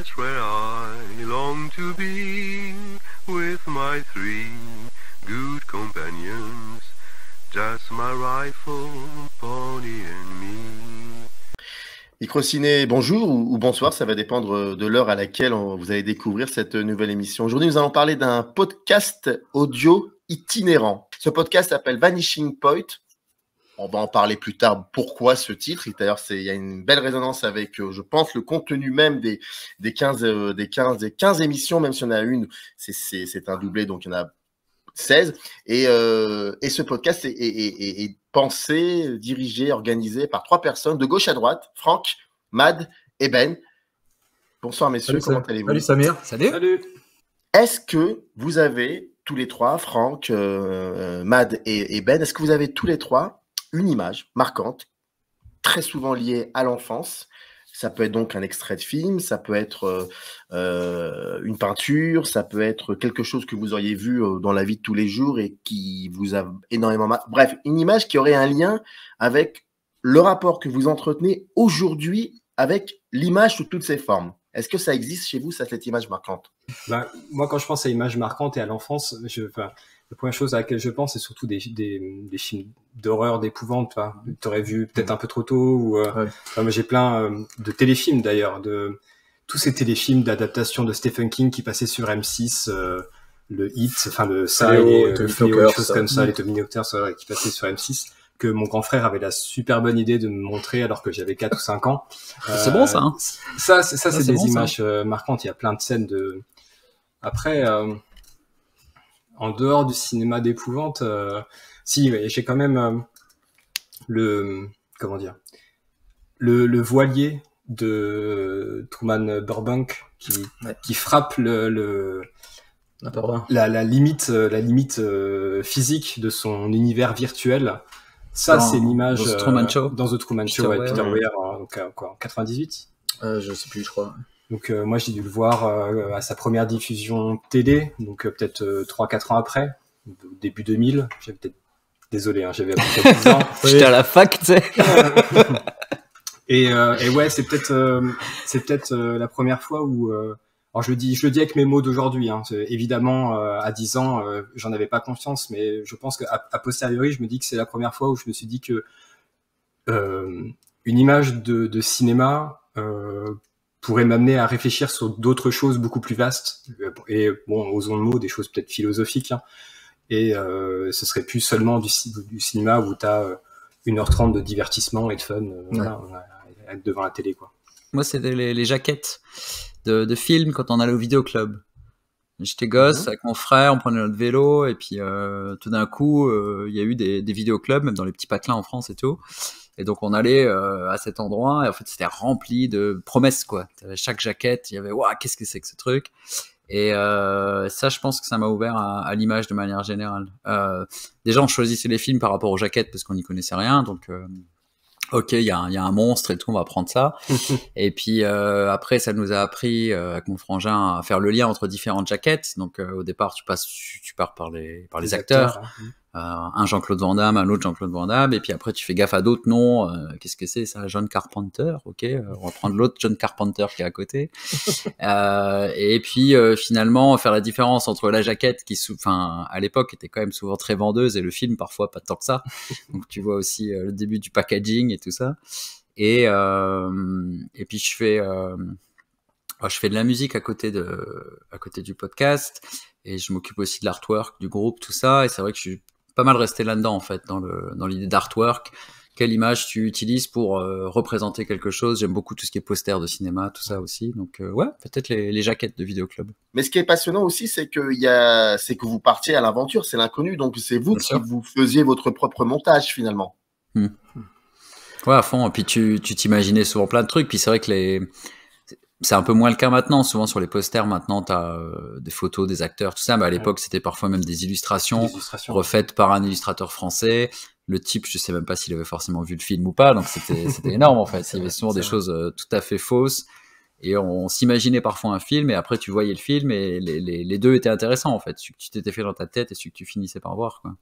That's where I long to be, with my three good companions, just my rifle, pony and me. Microciné, bonjour ou bonsoir, ça va dépendre de l'heure à laquelle vous allez découvrir cette nouvelle émission. Aujourd'hui, nous allons parler d'un podcast audio itinérant. Ce podcast s'appelle Vanishing Point. On va en parler plus tard. Pourquoi ce titre? D'ailleurs, il y a une belle résonance avec, je pense, le contenu même des 15 émissions, même si on a une, c'est un doublé, donc il y en a 16. Et ce podcast est pensé, dirigé, organisé par 3 personnes, de gauche à droite, Franck, Mad et Ben. Bonsoir messieurs, comment allez-vous? Salut Samir. Salut. Est-ce que vous avez tous les trois, Franck, Mad et Ben, est-ce que vous avez tous les trois une image marquante, très souvent liée à l'enfance? Ça peut être donc un extrait de film, ça peut être une peinture, ça peut être quelque chose que vous auriez vu dans la vie de tous les jours et qui vous a énormément marqué. Bref, une image qui aurait un lien avec le rapport que vous entretenez aujourd'hui avec l'image sous toutes ses formes. Est-ce que ça existe chez vous, cette image marquante? Moi, quand je pense à image marquante et à l'enfance, la première chose à laquelle je pense, c'est surtout des films d'horreur, d'épouvante. Tu aurais vu peut-être un peu trop tôt. Moi, j'ai plein de téléfilms d'ailleurs, de tous ces téléfilms d'adaptation de Stephen King qui passaient sur M6, le Hit, le Ça, les choses comme ça, les Terminators qui passaient sur M6, que mon grand frère avait la super bonne idée de me montrer alors que j'avais 4 ou 5 ans. C'est bon ça, hein. Ça, c'est des images marquantes. Il y a plein de scènes de... Après... En dehors du cinéma d'épouvante, j'ai quand même le voilier de Truman Burbank qui frappe la limite physique de son univers virtuel. Ça, c'est une image dans The Truman Show. Dans The Truman Show, Peter Weir, donc en 98. Je sais plus, je crois. Donc moi j'ai dû le voir à sa première diffusion télé, donc peut-être 3-4 ans après, début 2000. Désolé, j'avais à peu près 10 ans. J'étais à la fac, tu sais. et ouais, c'est peut-être la première fois où alors je le dis avec mes mots d'aujourd'hui, hein. Évidemment à 10 ans, j'en avais pas conscience, mais je pense qu'à posteriori, je me dis que c'est la première fois où je me suis dit que une image de cinéma pourrait m'amener à réfléchir sur d'autres choses beaucoup plus vastes et osons le mot, des choses peut-être philosophiques, hein. Et ce serait plus seulement du cinéma où t'as 1h30 de divertissement et de fun à être devant la télé, quoi. Moi c'était les jaquettes de films quand on allait au vidéoclub. J'étais gosse avec mon frère, on prenait notre vélo et puis tout d'un coup il y a eu des vidéoclubs même dans les petits patelins en France et tout. Et donc on allait à cet endroit et en fait c'était rempli de promesses, quoi. Chaque jaquette, il y avait waouh, qu'est-ce que c'est que ce truc. Et ça, je pense que ça m'a ouvert à l'image de manière générale. Déjà on choisissait les films par rapport aux jaquettes parce qu'on n'y connaissait rien, donc ok, il y a un monstre et tout, on va prendre ça. Et puis après, ça nous a appris avec mon frangin à faire le lien entre différentes jaquettes. Donc au départ, tu pars par les acteurs. Un Jean-Claude Van Damme, un autre Jean-Claude Van Damme, et puis après tu fais gaffe à d'autres noms. Qu'est-ce que c'est ça? John Carpenter, ok, on va prendre l'autre John Carpenter qui est à côté. Et puis finalement faire la différence entre la jaquette qui, à l'époque était quand même souvent très vendeuse et le film parfois pas tant que ça. Donc tu vois aussi le début du packaging et tout ça. Et puis je fais de la musique à côté du podcast et je m'occupe aussi de l'artwork du groupe, tout ça. Et c'est vrai que je suis pas mal resté là-dedans en fait, dans l'idée d'artwork. Quelle image tu utilises pour représenter quelque chose? J'aime beaucoup tout ce qui est poster de cinéma, tout ça aussi. Donc peut-être les jaquettes de vidéoclub. Mais ce qui est passionnant aussi, c'est que vous partiez à l'aventure, c'est l'inconnu. Donc c'est vous qui vous faisiez votre propre montage finalement. Ouais, à fond. Et puis tu t'imaginais souvent plein de trucs. Puis c'est vrai que c'est un peu moins le cas maintenant. Souvent sur les posters, maintenant, t'as des photos des acteurs, tout ça. Mais à l'époque, c'était parfois même des illustrations refaites par un illustrateur français. Le type, je sais même pas s'il avait forcément vu le film ou pas. Donc c'était énorme en fait. Il y avait souvent des choses tout à fait fausses. Et on s'imaginait parfois un film et après tu voyais le film et les deux étaient intéressants en fait. Ce que tu t'étais fait dans ta tête et ce que tu finissais par voir, quoi.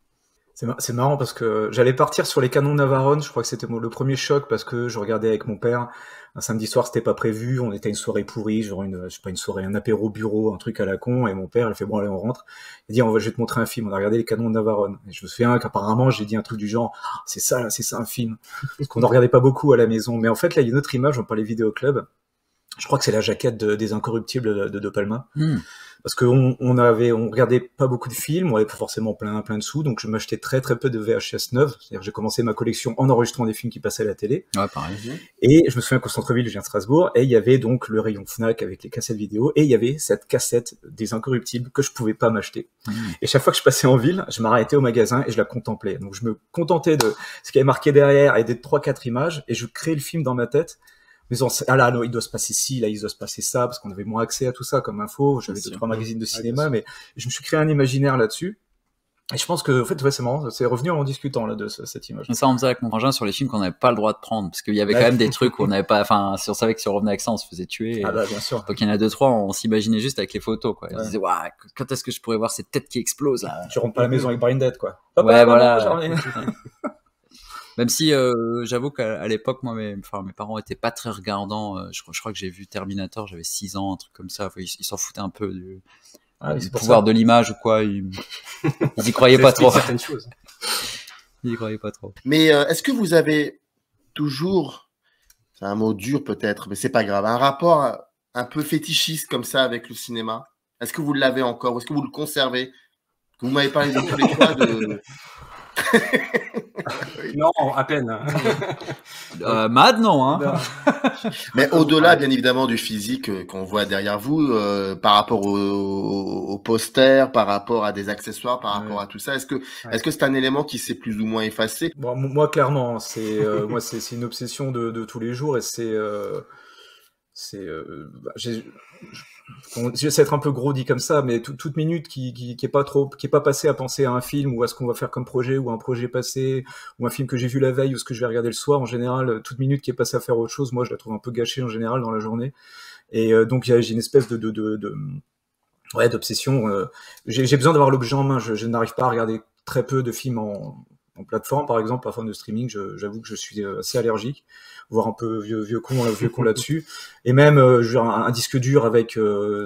C'est marrant parce que j'allais partir sur les canons Navarone. Je crois que c'était le premier choc parce que je regardais avec mon père. Un samedi soir, c'était pas prévu. On était à une soirée pourrie, genre je sais pas, une soirée, un apéro bureau, un truc à la con. Et mon père, il fait bon, allez, on rentre. Il dit, je vais te montrer un film. On a regardé les canons Navarone. Et je me souviens qu'apparemment, j'ai dit un truc du genre, ah, c'est ça un film. Parce qu'on en regardait pas beaucoup à la maison. Mais en fait, là, il y a une autre image. On parlait vidéo club. Je crois que c'est la jaquette des Incorruptibles de Palma. Parce qu'on regardait pas beaucoup de films, on avait pas forcément plein de sous, donc je m'achetais très peu de VHS neuves. C'est-à-dire que j'ai commencé ma collection en enregistrant des films qui passaient à la télé. Ouais, pareil. Et je me souviens qu'au centre-ville, je viens de Strasbourg, et il y avait donc le rayon Fnac avec les cassettes vidéo, et il y avait cette cassette des Incorruptibles que je pouvais pas m'acheter. Et chaque fois que je passais en ville, je m'arrêtais au magasin et je la contemplais. Donc je me contentais de ce qui avait marqué derrière et des 3-4 images, et je créais le film dans ma tête. Mais là, non, il doit se passer ci, là, il doit se passer ça, parce qu'on avait moins accès à tout ça comme info. J'avais 2-3 magazines de cinéma, mais je me suis créé un imaginaire là-dessus. Et je pense que, en fait, ouais, c'est marrant, c'est revenu en discutant, là, de cette image. Ça, on faisait avec mon frangin sur les films qu'on n'avait pas le droit de prendre, parce qu'il y avait quand même des trucs où on n'avait pas, enfin, si on savait que si on revenait avec ça, on se faisait tuer. Ah, bah, bien sûr. Donc, il y en a 2-3, on s'imaginait juste avec les photos, quoi. On se disait, waouh, quand est-ce que je pourrais voir cette tête qui explose, là? Tu rentres pas à la maison avec Brain Dead, quoi. Ouais, voilà. Même si j'avoue qu'à l'époque, moi, mes parents étaient pas très regardants. Je crois que j'ai vu Terminator, j'avais 6 ans, un truc comme ça. Ils s'en foutaient un peu du pouvoir de l'image ou quoi. Ils y croyaient pas trop. Certaines choses. Ils y croyaient pas trop. Mais est-ce que vous avez toujours, c'est un mot dur peut-être, mais c'est pas grave, un rapport un peu fétichiste comme ça avec le cinéma? Est-ce que vous l'avez encore? Ou est-ce que vous le conservez? Vous m'avez parlé de tous les fois de... Non, à peine. Mad, non, hein. Non. Mais au-delà, bien évidemment, du physique qu'on voit derrière vous, par rapport au poster, par rapport à des accessoires, par rapport à tout ça, est-ce que c'est un élément qui s'est plus ou moins effacé? Bon, moi, clairement, c'est une obsession de tous les jours, et j'essaie d'être un peu gros dit comme ça, mais toute minute qui est pas passée à penser à un film ou à ce qu'on va faire comme projet ou à un projet passé ou un film que j'ai vu la veille ou ce que je vais regarder le soir, en général, toute minute qui est passée à faire autre chose, moi je la trouve un peu gâchée en général dans la journée. Et donc j'ai une espèce d'obsession. J'ai besoin d'avoir l'objet en main. Je n'arrive pas à regarder très peu de films en plateforme, par exemple, plateforme de streaming. J'avoue que je suis assez allergique, voire un peu vieux con là-dessus. Et même un disque dur avec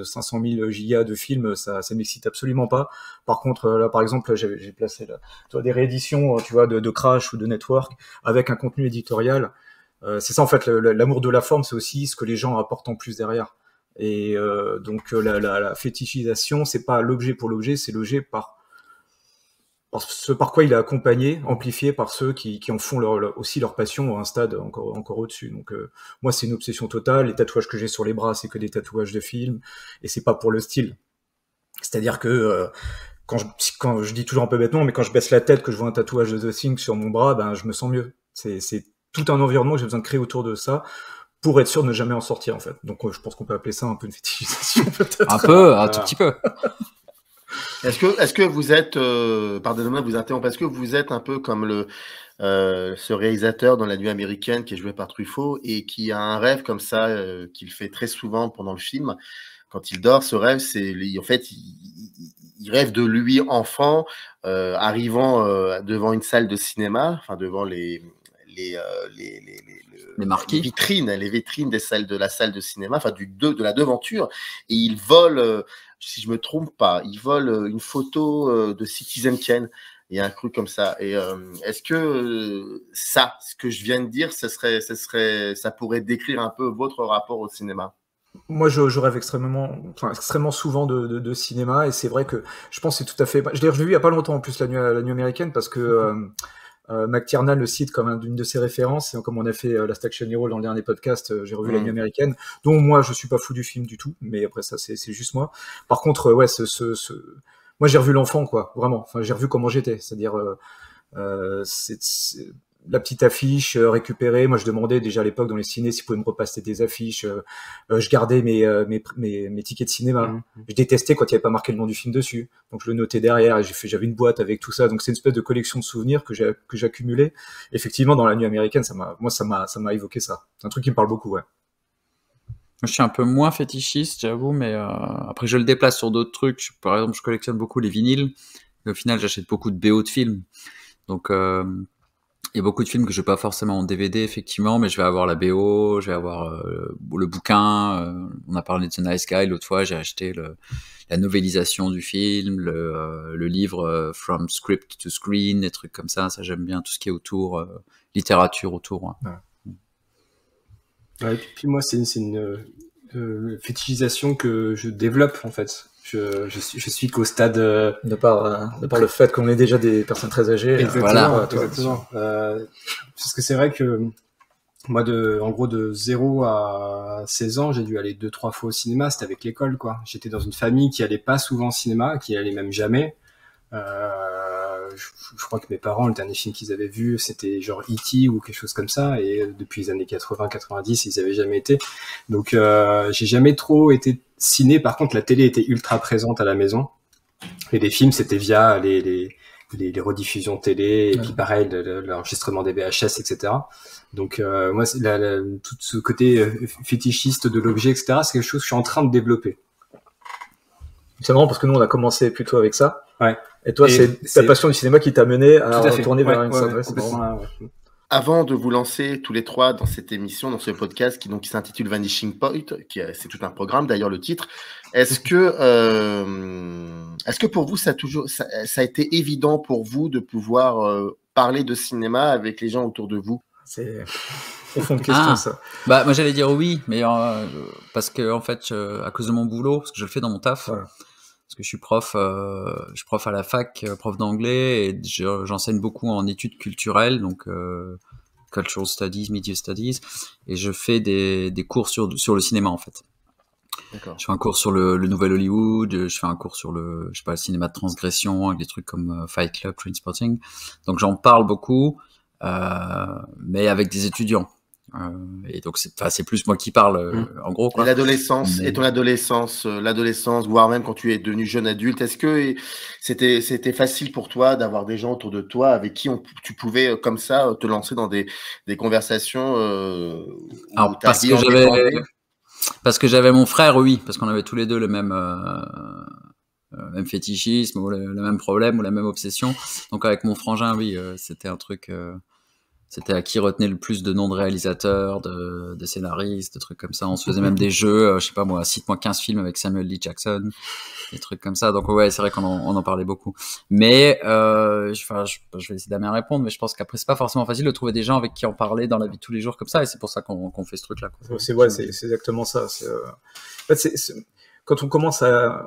500 000 gigas de films, ça m'excite absolument pas. Par contre, là, par exemple, j'ai placé des rééditions, tu vois, de Crash ou de Network avec un contenu éditorial. C'est ça, en fait, l'amour de la forme, c'est aussi ce que les gens apportent en plus derrière. Et donc la fétichisation, c'est pas l'objet pour l'objet, c'est l'objet par ce par quoi il est accompagné, amplifié par ceux qui en font aussi leur passion à un stade encore au-dessus. Donc moi, c'est une obsession totale. Les tatouages que j'ai sur les bras, c'est que des tatouages de films, et c'est pas pour le style. C'est-à-dire que quand je dis toujours un peu bêtement, mais quand je baisse la tête, que je vois un tatouage de The Thing sur mon bras, ben je me sens mieux. C'est tout un environnement que j'ai besoin de créer autour de ça, pour être sûr de ne jamais en sortir, en fait. Donc, je pense qu'on peut appeler ça un peu une fétichisation, peut-être. Un tout petit peu. Est-ce que vous êtes, pardonnez-moi de vous interrompre, est-ce que vous êtes un peu comme ce réalisateur dans La Nuit américaine qui est joué par Truffaut et qui a un rêve comme ça qu'il fait très souvent pendant le film quand il dort? Ce rêve, c'est en fait, il rêve de lui enfant arrivant devant une salle de cinéma, enfin devant les marquis, les vitrines de la salle de cinéma, enfin de la devanture, et il vole, si je me trompe pas, il vole une photo de Citizen Kane. Il y a un truc comme ça. Et est-ce que ce que je viens de dire, ça pourrait décrire un peu votre rapport au cinéma? Moi, je rêve extrêmement souvent de cinéma, et c'est vrai que je pense que c'est tout à fait. Je l'ai revu il y a pas longtemps en plus, la nuit américaine, parce que McTiernan le cite comme une de ses références, et comme on a fait Last Action Hero dans le dernier podcast, j'ai revu La Nuit américaine, dont moi je suis pas fou du film du tout, mais après ça c'est juste moi. Par contre, ouais, moi j'ai revu l'enfant, quoi, vraiment. Enfin, j'ai revu comment j'étais, c'est-à-dire c'est la petite affiche récupérée. Moi je demandais déjà à l'époque dans les ciné s'ils pouvaient me repasser des affiches. Je gardais mes tickets de cinéma. Je détestais quand il n'y avait pas marqué le nom du film dessus, donc je le notais derrière, et j'avais une boîte avec tout ça. Donc c'est une espèce de collection de souvenirs que j'accumulais. Effectivement, dans La Nuit américaine, ça m'a évoqué ça. C'est un truc qui me parle beaucoup, ouais. Je suis un peu moins fétichiste, j'avoue, mais après je le déplace sur d'autres trucs. Par exemple, je collectionne beaucoup les vinyles, et au final j'achète beaucoup de BO de films. Donc, il y a beaucoup de films que je vais pas forcément en DVD, effectivement, mais je vais avoir la BO, je vais avoir le bouquin. On a parlé de The Nice Guy l'autre fois, j'ai acheté la novélisation du film, le livre From Script to Screen, des trucs comme ça. Ça, j'aime bien tout ce qui est autour, littérature autour. Ouais. Ouais, puis moi, c'est une fétichisation que je développe, en fait. Je suis qu'au stade... De par le fait qu'on est déjà des personnes très âgées. Voilà. Exactement. Parce que c'est vrai que moi, en gros, de 0 à 16 ans, j'ai dû aller 2-3 fois au cinéma. C'était avec l'école, quoi. J'étais dans une famille qui allait pas souvent au cinéma, qui allait même jamais. Je crois que mes parents, le dernier film qu'ils avaient vu, c'était genre E.T. ou quelque chose comme ça, et depuis les années 80-90, ils avaient jamais été. Donc, j'ai jamais trop été ciné. Par contre, la télé était ultra présente à la maison, et les films, c'était via les rediffusions télé, et puis pareil, l'enregistrement des VHS, etc. Donc, moi, tout ce côté fétichiste de l'objet, etc., c'est quelque chose que je suis en train de développer. C'est marrant parce que nous, on a commencé plutôt avec ça. Ouais. Et toi, c'est ta passion du cinéma qui t'a mené à retourner vers une salle. Avant de vous lancer tous les trois dans cette émission, dans ce podcast qui s'intitule Vanishing Point, c'est tout un programme, d'ailleurs le titre, est-ce que pour vous, ça a été évident pour vous de pouvoir parler de cinéma avec les gens autour de vous? C'est profonde question, ça. Bah, moi, j'allais dire oui, mais parce que, en fait, à cause de mon boulot, parce que je le fais dans mon taf, parce que je suis prof à la fac, prof d'anglais, et j'enseigne beaucoup en études culturelles, donc Cultural Studies, Media Studies, et je fais des cours sur le cinéma, en fait. D'accord. Je fais un cours sur le nouvel Hollywood, je fais un cours sur le cinéma de transgression, avec des trucs comme Fight Club, Trainspotting. Donc j'en parle beaucoup, mais avec des étudiants. Et donc c'est plus moi qui parle en gros, quoi. L'adolescence et ton adolescence, voire même quand tu es devenu jeune adulte, est-ce que c'était facile pour toi d'avoir des gens autour de toi avec qui tu pouvais comme ça te lancer dans des conversations Alors, parce que j'avais mon frère, oui, parce qu'on avait tous les deux le même fétichisme ou le même problème ou la même obsession. Donc avec mon frangin, oui, c'était un truc. C'était à qui retenait le plus de noms de réalisateurs, de scénaristes, de trucs comme ça. On se faisait même des jeux, je sais pas moi, cite-moi 15 films avec Samuel L. Jackson, des trucs comme ça. Donc ouais, c'est vrai qu'on en parlait beaucoup. Mais je vais essayer de bien répondre, mais je pense qu'après c'est pas forcément facile de trouver des gens avec qui en parler dans la vie de tous les jours comme ça, et c'est pour ça qu'on fait ce truc-là. C'est exactement ça. En fait, quand on commence à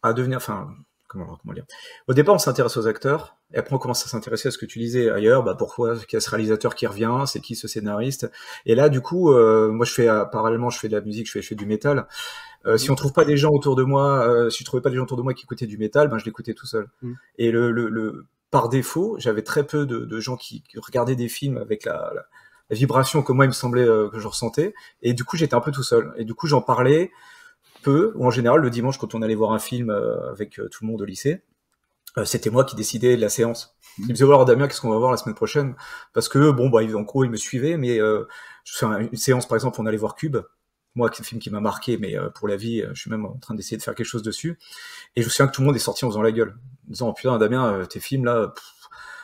devenir, enfin. Comment dire. Au départ, on s'intéresse aux acteurs, et après on commence à s'intéresser à ce que tu disais ailleurs. Pourquoi il y a ce réalisateur qui revient, c'est qui ce scénariste. Et là, du coup, moi, parallèlement, je fais de la musique, je fais du métal. Si on trouve pas des gens autour de moi, si je trouvais pas des gens autour de moi qui écoutaient du métal, je l'écoutais tout seul. Et par défaut, j'avais très peu de gens qui regardaient des films avec la vibration que moi il me semblait que je ressentais. Et du coup, j'étais un peu tout seul. Et du coup, j'en parlais peu, ou en général le dimanche quand on allait voir un film avec tout le monde au lycée, c'était moi qui décidais de la séance. Il me disait alors Damien, qu'est-ce qu'on va voir la semaine prochaine, parce que en gros il me suivait, mais je fais une séance par exemple, on allait voir Cube, moi c'est un film qui m'a marqué, mais pour la vie je suis même en train d'essayer de faire quelque chose dessus, et je me souviens que tout le monde est sorti en faisant la gueule, en disant putain Damien, tes films là,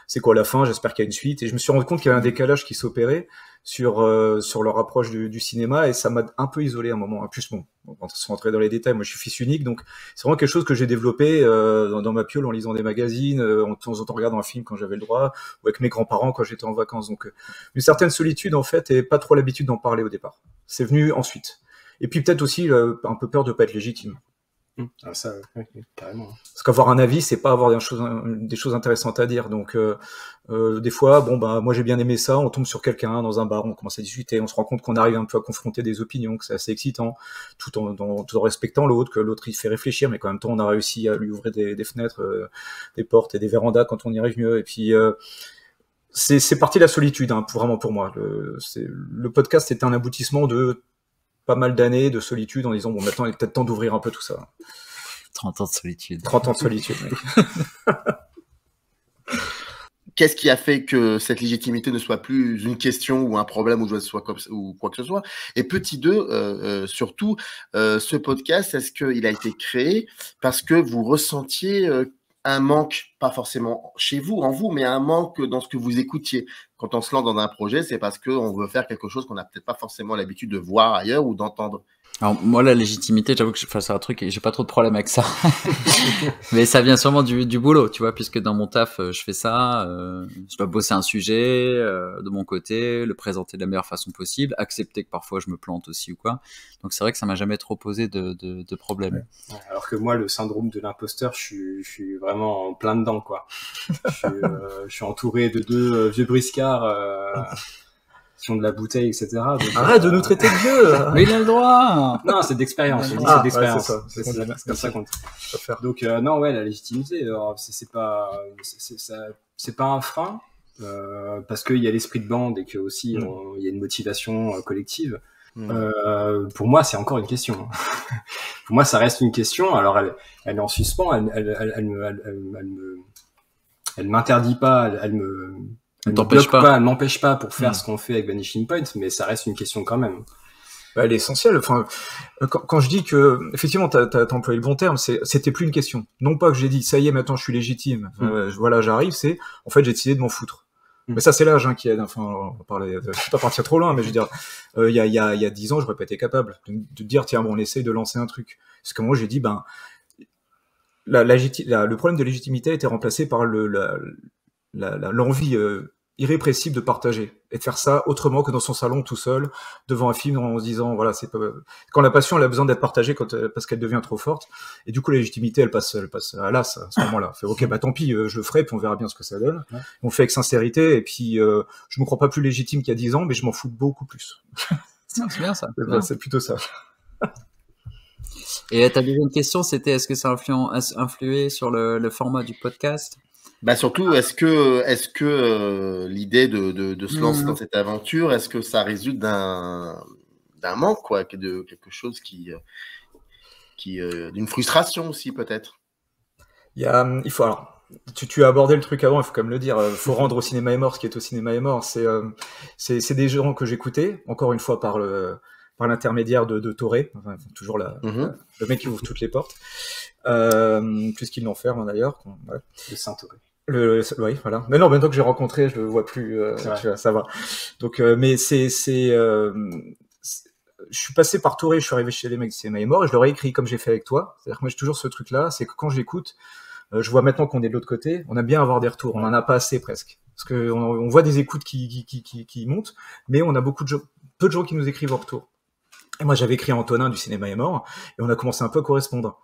c'est quoi la fin, j'espère qu'il y a une suite, et je me suis rendu compte qu'il y avait un décalage qui s'opérait sur leur approche du cinéma, et ça m'a un peu isolé à un moment. En plus, sans rentrer dans les détails, moi je suis fils unique, donc c'est vraiment quelque chose que j'ai développé dans ma piole en lisant des magazines, en temps en temps regardant un film quand j'avais le droit, ou avec mes grands-parents quand j'étais en vacances. Donc une certaine solitude en fait, et pas trop l'habitude d'en parler au départ. C'est venu ensuite. Et puis peut-être aussi un peu peur de pas être légitime. Ah, ça, carrément. Parce qu'avoir un avis, c'est pas avoir des choses intéressantes à dire. Donc, des fois, moi j'ai bien aimé ça, on tombe sur quelqu'un dans un bar, on commence à discuter, on se rend compte qu'on arrive un peu à confronter des opinions, que c'est assez excitant, tout en respectant l'autre, que l'autre il fait réfléchir, mais qu'en même temps on a réussi à lui ouvrir des fenêtres, des portes et des vérandas quand on y arrive mieux. Et puis, c'est parti de la solitude, vraiment pour moi. Le podcast est un aboutissement de pas mal d'années de solitude en disant maintenant il est peut-être temps d'ouvrir un peu tout ça. 30 ans de solitude. 30 ans de solitude, mec. Qu'est-ce qui a fait que cette légitimité ne soit plus une question ou un problème ou quoi que ce soit? Et petit 2, surtout, ce podcast, est-ce qu'il a été créé parce que vous ressentiez un manque, pas forcément chez vous, en vous, mais un manque dans ce que vous écoutiez. Quand on se lance dans un projet, c'est parce qu'on veut faire quelque chose qu'on n'a peut-être pas forcément l'habitude de voir ailleurs ou d'entendre. Alors moi la légitimité, j'avoue que c'est un truc et j'ai pas trop de problème avec ça. Mais ça vient sûrement du boulot, tu vois, puisque dans mon taf je fais ça, je dois bosser un sujet de mon côté, le présenter de la meilleure façon possible, accepter que parfois je me plante aussi ou quoi. Donc c'est vrai que ça m'a jamais trop posé de problème. Ouais, alors que moi le syndrome de l'imposteur, je suis vraiment en plein dedans quoi. Je suis entouré de deux vieux briscards qui ont de la bouteille, etc. Donc, Arrête de nous traiter de vieux. Mais il a le droit. non, c'est d'expérience. On dit Ah, c'est d'expérience. ouais, c'est ça. C'est comme ça qu'on. Faut faire. Donc non, ouais, la légitimité, alors, c'est pas un frein parce qu'il y a l'esprit de bande et que aussi il y a une motivation collective. Pour moi, c'est encore une question. Pour moi, ça reste une question. Alors, elle est en suspens. Elle m'interdit pas. Elle m'empêche pas pour faire ce qu'on fait avec Vanishing Point, mais ça reste une question quand même. Bah, elle est essentielle. Enfin, quand je dis que, effectivement, t'as employé le bon terme, c'était plus une question. Non pas que j'ai dit, ça y est, maintenant je suis légitime, voilà, j'arrive, c'est, en fait, j'ai décidé de m'en foutre. Mais ça, c'est l'âge, qui aide. Enfin, on va parler, je vais pas partir trop loin, mais je veux dire, il y a 10 ans, j'aurais pas été capable de dire, tiens, bon, on essaye de lancer un truc. Parce que moi, j'ai dit, ben, le problème de légitimité a été remplacé par l'envie, irrépressible de partager et de faire ça autrement que dans son salon tout seul devant un film en se disant voilà c'est pas quand la passion elle a besoin d'être partagée parce qu'elle devient trop forte et du coup la légitimité elle passe à l'as à ce moment-là. Fait ok bah tant pis je le ferai puis on verra bien ce que ça donne. Ouais. On fait avec sincérité et puis je me crois pas plus légitime qu'il y a 10 ans mais je m'en fous beaucoup plus. C'est bien ça. C'est plutôt ça. Et ta deuxième question c'était est-ce que ça a influé sur le format du podcast? Bah surtout, est-ce que l'idée de se lancer dans cette aventure, est-ce que ça résulte d'un manque, quoi, de quelque chose qui d'une frustration aussi peut-être? Il faut alors. Tu as abordé le truc avant, il faut quand même le dire. Il faut rendre au cinéma est mort ce qui est au cinéma est mort. C'est des gens que j'écoutais, encore une fois par l'intermédiaire de Toré, enfin, toujours le mec qui ouvre toutes les portes, puisqu'il l'enferme d'ailleurs. Ouais. Le Saint-Toré. Oui, voilà. Mais non, maintenant que j'ai rencontré, je le vois plus. Tu vois, ça va. Donc, mais je suis passé par Toré, je suis arrivé chez les mecs du cinéma est mort et je leur ai écrit comme j'ai fait avec toi. C'est-à-dire que moi j'ai toujours ce truc-là, c'est que quand j'écoute, je vois maintenant qu'on est de l'autre côté, on aime bien avoir des retours, on en a pas assez presque, parce que on voit des écoutes qui montent, mais on a peu de gens qui nous écrivent en retour. Et moi j'avais écrit à Antonin du cinéma est mort et on a commencé un peu à correspondre.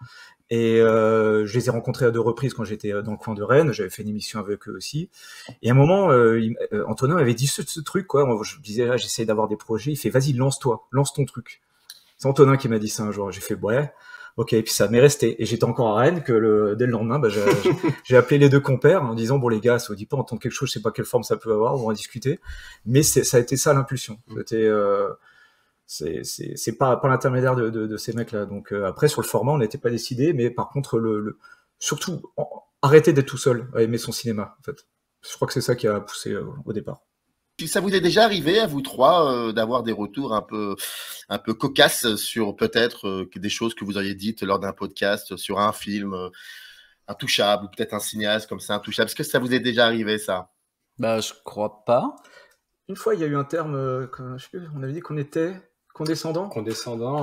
Et je les ai rencontrés à 2 reprises quand j'étais dans le coin de Rennes. J'avais fait une émission avec eux aussi. Et à un moment, Antonin m'avait dit ce truc, quoi. Moi, je disais, j'essaie d'avoir des projets. Il fait, vas-y, lance-toi, lance ton truc. C'est Antonin qui m'a dit ça un jour. J'ai fait, ouais, ok. Et puis ça m'est resté. Et j'étais encore à Rennes que dès le lendemain, j'ai appelé les 2 compères en disant, bon les gars, ça vous dit pas entendre quelque chose, je sais pas quelle forme ça peut avoir, on va en discuter. Mais ça a été ça l'impulsion. C'était c'est pas l'intermédiaire de ces mecs-là. Donc après sur le format, on n'était pas décidé, mais par contre surtout arrêter d'être tout seul à aimer son cinéma. En fait, je crois que c'est ça qui a poussé au départ. Ça vous est déjà arrivé à vous trois d'avoir des retours un peu cocasses sur peut-être des choses que vous auriez dites lors d'un podcast sur un film intouchable ou peut-être un cinéaste comme ça intouchable? Est-ce que ça vous est déjà arrivé ça? Bah je crois pas. Une fois il y a eu un terme, je sais plus, on avait dit qu'on était condescendant.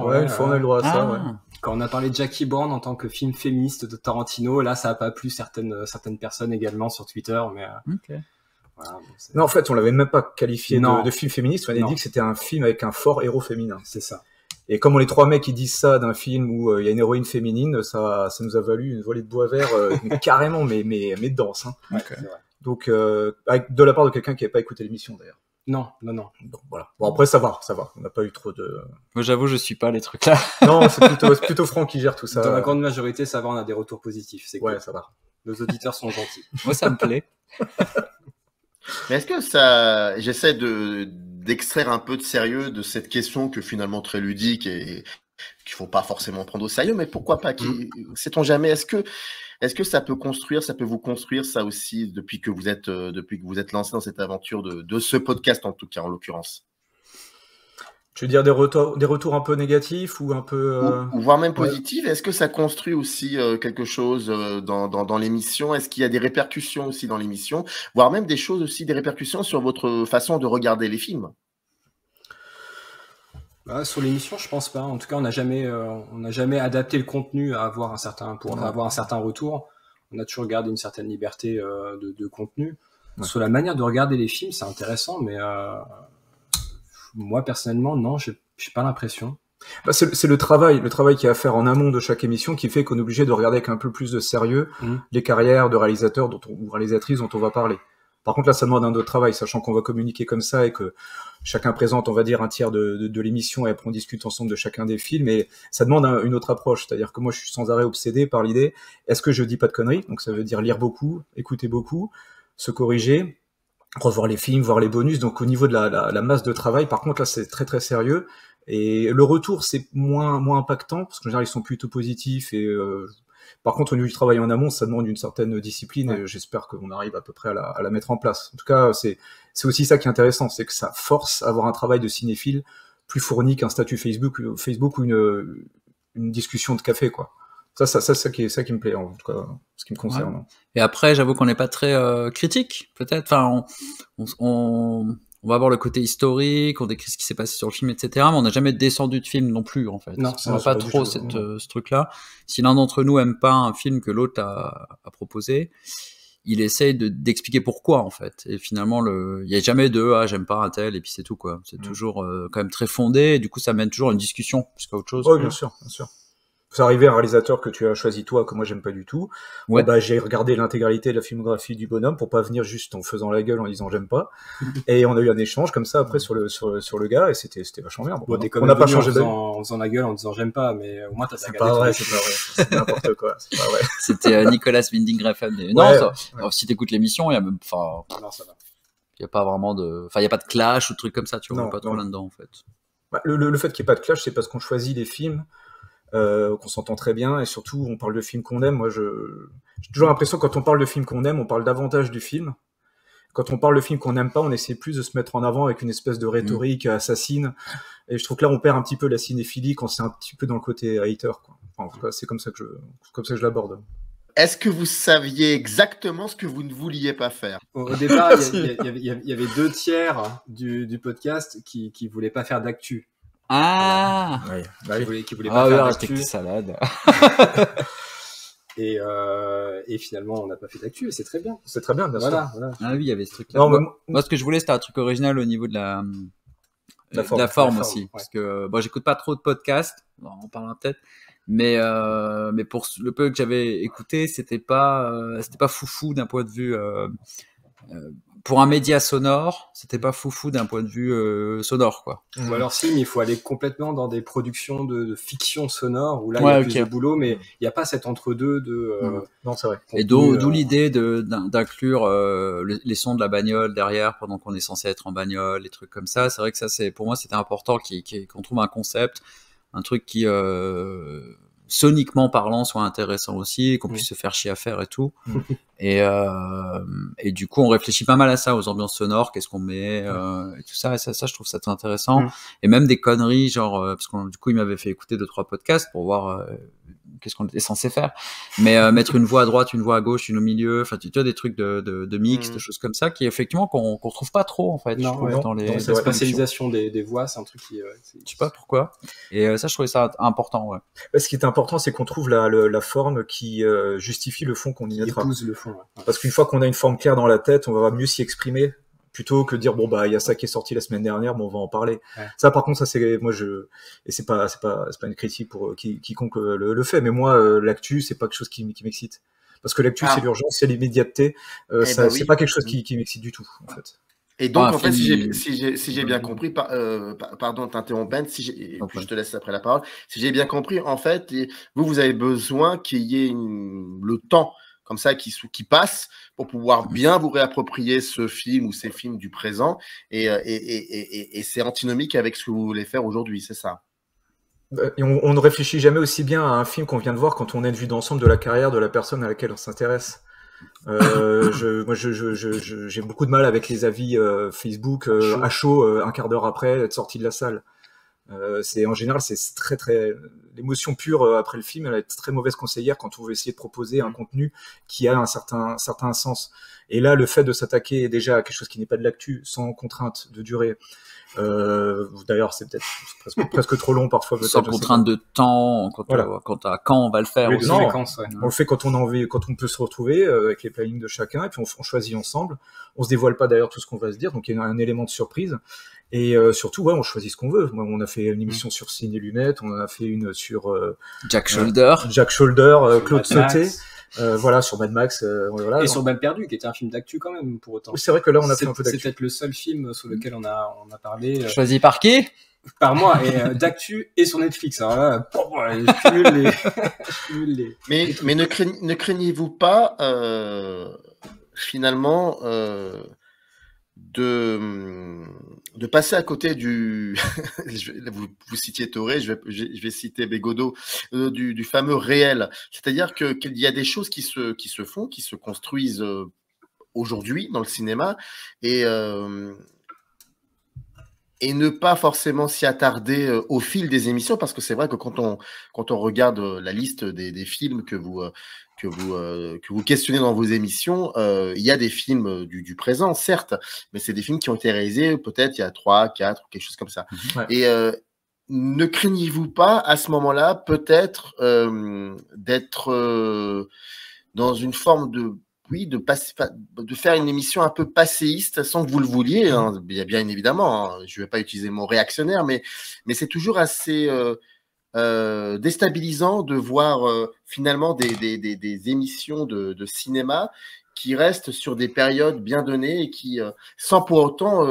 Ouais, une fois on a eu le droit à ça. Ouais. Quand on a parlé de Jackie Brown en tant que film féministe de Tarantino, là ça a pas plu certaines personnes également sur Twitter, mais okay. Voilà, bon, non, en fait, on l'avait même pas qualifié de film féministe. On avait dit que c'était un film avec un fort héros féminin. C'est ça. Et comme on est 3 mecs qui disent ça d'un film où il y a une héroïne féminine, ça nous a valu une volée de bois vert, mais carrément, mais dense. Hein. Okay. Donc, de la part de quelqu'un qui n'avait pas écouté l'émission d'ailleurs. Non. Donc, voilà. Bon, après, ça va. On n'a pas eu trop de... Moi, j'avoue, je suis pas les trucs là. Non, c'est plutôt Franck qui gère tout ça. Dans la grande majorité, ça va, on a des retours positifs. C'est cool. Ouais, ça va. Nos auditeurs sont gentils. Moi, ça me plaît. Mais est-ce que ça, j'essaie d'extraire un peu de sérieux de cette question que finalement très ludique et qu'il faut pas forcément prendre au sérieux, mais pourquoi pas, sait-on jamais, est-ce que ça peut vous construire ça aussi depuis que vous êtes lancé dans cette aventure de ce podcast en tout cas en l'occurrence? Tu veux dire des retours un peu négatifs ou un peu... Ou voire même positifs. Est-ce que ça construit aussi quelque chose dans l'émission? Est-ce qu'il y a des répercussions aussi dans l'émission? Voire même des choses aussi, des répercussions sur votre façon de regarder les films? Sur l'émission, je pense pas. En tout cas, on n'a jamais adapté le contenu à avoir avoir un certain retour. On a toujours gardé une certaine liberté de contenu. Ouais. Sur la manière de regarder les films, c'est intéressant, mais moi personnellement, non, j'ai pas l'impression. C'est le travail qu'il y a à faire en amont de chaque émission qui fait qu'on est obligé de regarder avec un peu plus de sérieux les carrières de réalisateurs ou réalisatrices dont on va parler. Par contre, là, ça demande un autre travail, sachant qu'on va communiquer comme ça et que chacun présente, on va dire, un tiers de l'émission et après on discute ensemble de chacun des films. Et ça demande une autre approche. C'est-à-dire que moi, je suis sans arrêt obsédé par l'idée, est-ce que je dis pas de conneries? Donc, ça veut dire lire beaucoup, écouter beaucoup, se corriger, revoir les films, voir les bonus. Donc, au niveau de la masse de travail, par contre, là, c'est très, très sérieux. Et le retour, c'est moins impactant parce qu'en général, ils sont plutôt positifs et par contre, au niveau du travail en amont, ça demande une certaine discipline et j'espère qu'on arrive à peu près à la mettre en place. En tout cas, c'est aussi ça qui est intéressant, c'est que ça force à avoir un travail de cinéphile plus fourni qu'un statut Facebook ou une discussion de café, quoi. Ça qui me plaît, en tout cas, ce qui me concerne. Ouais. Et après, j'avoue qu'on n'est pas très critique, peut-être. Enfin, on va avoir le côté historique, on décrit ce qui s'est passé sur le film, etc. Mais on n'a jamais descendu de film non plus, en fait. Non, on n'a pas trop ce truc-là. Si l'un d'entre nous aime pas un film que l'autre a proposé, il essaye d'expliquer pourquoi, en fait. Et finalement, il y a jamais de j'aime pas un tel et puis c'est tout, quoi. C'est toujours quand même très fondé. Et du coup, ça mène toujours à une discussion plus qu'à autre chose. Oui, bien sûr, bien sûr. C'est arrivé un réalisateur que tu as choisi toi, que moi j'aime pas du tout. Ouais. J'ai regardé l'intégralité de la filmographie du bonhomme pour pas venir juste en faisant la gueule en disant j'aime pas. Et on a eu un échange comme ça après sur le gars et c'était vachement bien. Bon, on n'a pas changé en faisant la gueule en disant j'aime pas, mais au moins t'as regardé. C'est pas vrai, c'est n'importe quoi. C'est pas vrai. C'était Nicolas Winding Refn. Non, alors, si t'écoutes l'émission, il y a même, non, ça va. Il y a pas vraiment il y a pas de clash ou de trucs comme ça, tu vois, pas trop là-dedans en fait. Le fait qu'il n'y ait pas de clash, c'est parce qu'on choisit les films. Qu'on s'entend très bien et surtout on parle de films qu'on aime. Moi j'ai toujours l'impression que quand on parle de films qu'on aime, on parle davantage du film. Quand on parle de films qu'on n'aime pas, on essaie plus de se mettre en avant avec une espèce de rhétorique assassine et je trouve que là on perd un petit peu la cinéphilie quand c'est un petit peu dans le côté hater, quoi. Enfin, en tout cas, c'est comme ça que je l'aborde. Est-ce que vous saviez exactement ce que vous ne vouliez pas faire? Au départ, il y avait 2 tiers du podcast qui voulaient pas faire d'actu. Ah, qui voulait pas faire d'actu. Salade. Et finalement, on n'a pas fait d'actu et c'est très bien. C'est très bien, bien sûr. Voilà. Ah oui, il y avait ce truc-là. Moi, ce que je voulais, c'était un truc original au niveau de la forme aussi. Ouais. Parce que j'écoute pas trop de podcasts, on parle en tête. Mais pour le peu que j'avais écouté, c'était pas foufou d'un point de vue pour un média sonore, c'était pas foufou d'un point de vue sonore, quoi. Ou alors si, mais il faut aller complètement dans des productions de fiction sonore où là il y a plus de boulot, mais il n'y a pas cet entre-deux non, c'est vrai. Et d'où l'idée d'inclure les sons de la bagnole derrière pendant qu'on est censé être en bagnole, les trucs comme ça. C'est vrai que ça, pour moi, c'était important qu'on trouve un concept, un truc qui soniquement parlant soit intéressant aussi, qu'on puisse se faire chier à faire et tout. Et du coup, on réfléchit pas mal à ça, aux ambiances sonores, qu'est-ce qu'on met, et tout ça. Et ça, je trouve ça très intéressant. Et même des conneries, genre, parce que du coup, il m'avait fait écouter 2-3 podcasts pour voir qu'est-ce qu'on était censé faire. Mais mettre une voix à droite, une voix à gauche, une au milieu, enfin, tu vois, des trucs de mix, de choses comme ça, qui effectivement qu'on trouve pas trop, en fait. Non, je trouve, dans cette spatialisation des voix, c'est un truc qui... je sais pas pourquoi. Et ça, je trouvais ça important, ouais. Ce qui est important, c'est qu'on trouve la forme qui justifie le fond qu'on y mettra. Épouse le fond, ouais. Parce qu'une fois qu'on a une forme claire dans la tête, on va mieux s'y exprimer plutôt que dire il y a ça qui est sorti la semaine dernière, on va en parler. Ouais. Ça, par contre, ça c'est et c'est pas une critique pour quiconque le fait, mais moi l'actu c'est pas quelque chose qui m'excite. Parce que l'actu c'est l'urgence, c'est l'immédiateté, c'est pas quelque chose qui m'excite du tout, en fait. Et donc, en fait, si j'ai bien compris, pardon de t'interrompre, Ben, puis je te laisse après la parole. Si j'ai bien compris, en fait, vous avez besoin qu'il y ait le temps comme ça qui passe pour pouvoir bien vous réapproprier ce film ou ces films du présent. Et c'est antinomique avec ce que vous voulez faire aujourd'hui, c'est ça? Et on ne réfléchit jamais aussi bien à un film qu'on vient de voir quand on a une vue d'ensemble de la carrière de la personne à laquelle on s'intéresse. J'ai beaucoup de mal avec les avis Facebook à chaud un quart d'heure après être sorti de la salle. C'est en général, c'est très très l'émotion pure après le film, elle est très mauvaise conseillère quand on veut essayer de proposer un contenu qui a un certain sens. Et là, le fait de s'attaquer déjà à quelque chose qui n'est pas de l'actu, sans contrainte de durée. D'ailleurs, c'est peut-être presque trop long parfois. Sans contrainte de temps, quand on va le faire. Oui, on le fait quand on a envie, quand on peut se retrouver avec les plannings de chacun, et puis on choisit ensemble. On se dévoile pas d'ailleurs tout ce qu'on va se dire, donc il y a un élément de surprise. Et surtout, on choisit ce qu'on veut. Moi, on a fait une émission sur Ciné Lunettes, on en a fait une sur Jack Shoulder, Claude Sauté. Voilà, sur Mad Max, voilà. Et sur Balle perdue, qui était un film d'actu quand même, pour autant. Oui, c'est vrai que là, on a fait un peu d'actu. C'est peut-être le seul film sur lequel on a parlé. Choisi par qui? Par moi, et d'actu et sur Netflix. Alors là, je cumule les... Mais ne craignez-vous pas, finalement, de passer à côté du vous citiez Toré, je vais citer Bégodeau, du fameux réel, c'est-à-dire qu'il y a des choses qui se font, qui se construisent aujourd'hui dans le cinéma, et ne pas forcément s'y attarder au fil des émissions, parce que c'est vrai que quand on regarde la liste des films que vous questionnez dans vos émissions, il y a des films du présent, certes, mais c'est des films qui ont été réalisés peut-être il y a 3, 4, quelque chose comme ça. Ouais. Et ne craignez-vous pas à ce moment-là peut-être d'être dans une forme de faire une émission un peu passéiste sans que vous le vouliez, hein, bien évidemment, hein, je ne vais pas utiliser le mot réactionnaire, mais c'est toujours assez déstabilisant de voir finalement des émissions de cinéma qui restent sur des périodes bien données et qui, sans pour autant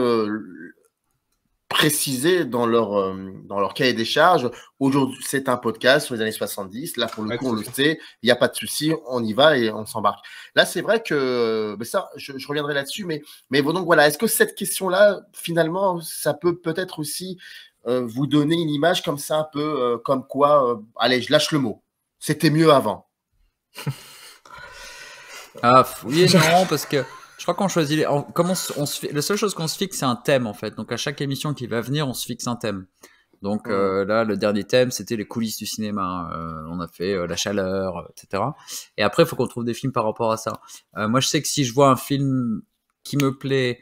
préciser dans leur cahier des charges, aujourd'hui c'est un podcast sur les années 70, là pour le coup on le sait, il n'y a pas de souci, on y va et on s'embarque. Là c'est vrai que, ça je reviendrai là-dessus, mais bon, donc voilà, est-ce que cette question-là, finalement, ça peut peut-être aussi vous donner une image comme ça, un peu comme quoi, allez, je lâche le mot, c'était mieux avant. Ah oui et non, parce que je crois qu'on choisit la seule chose qu'on se fixe, c'est un thème en fait. Donc à chaque émission qui va venir, on se fixe un thème. Donc là, le dernier thème, c'était les coulisses du cinéma. On a fait la chaleur, etc. Et après, il faut qu'on trouve des films par rapport à ça. Moi, je sais que si je vois un film qui me plaît,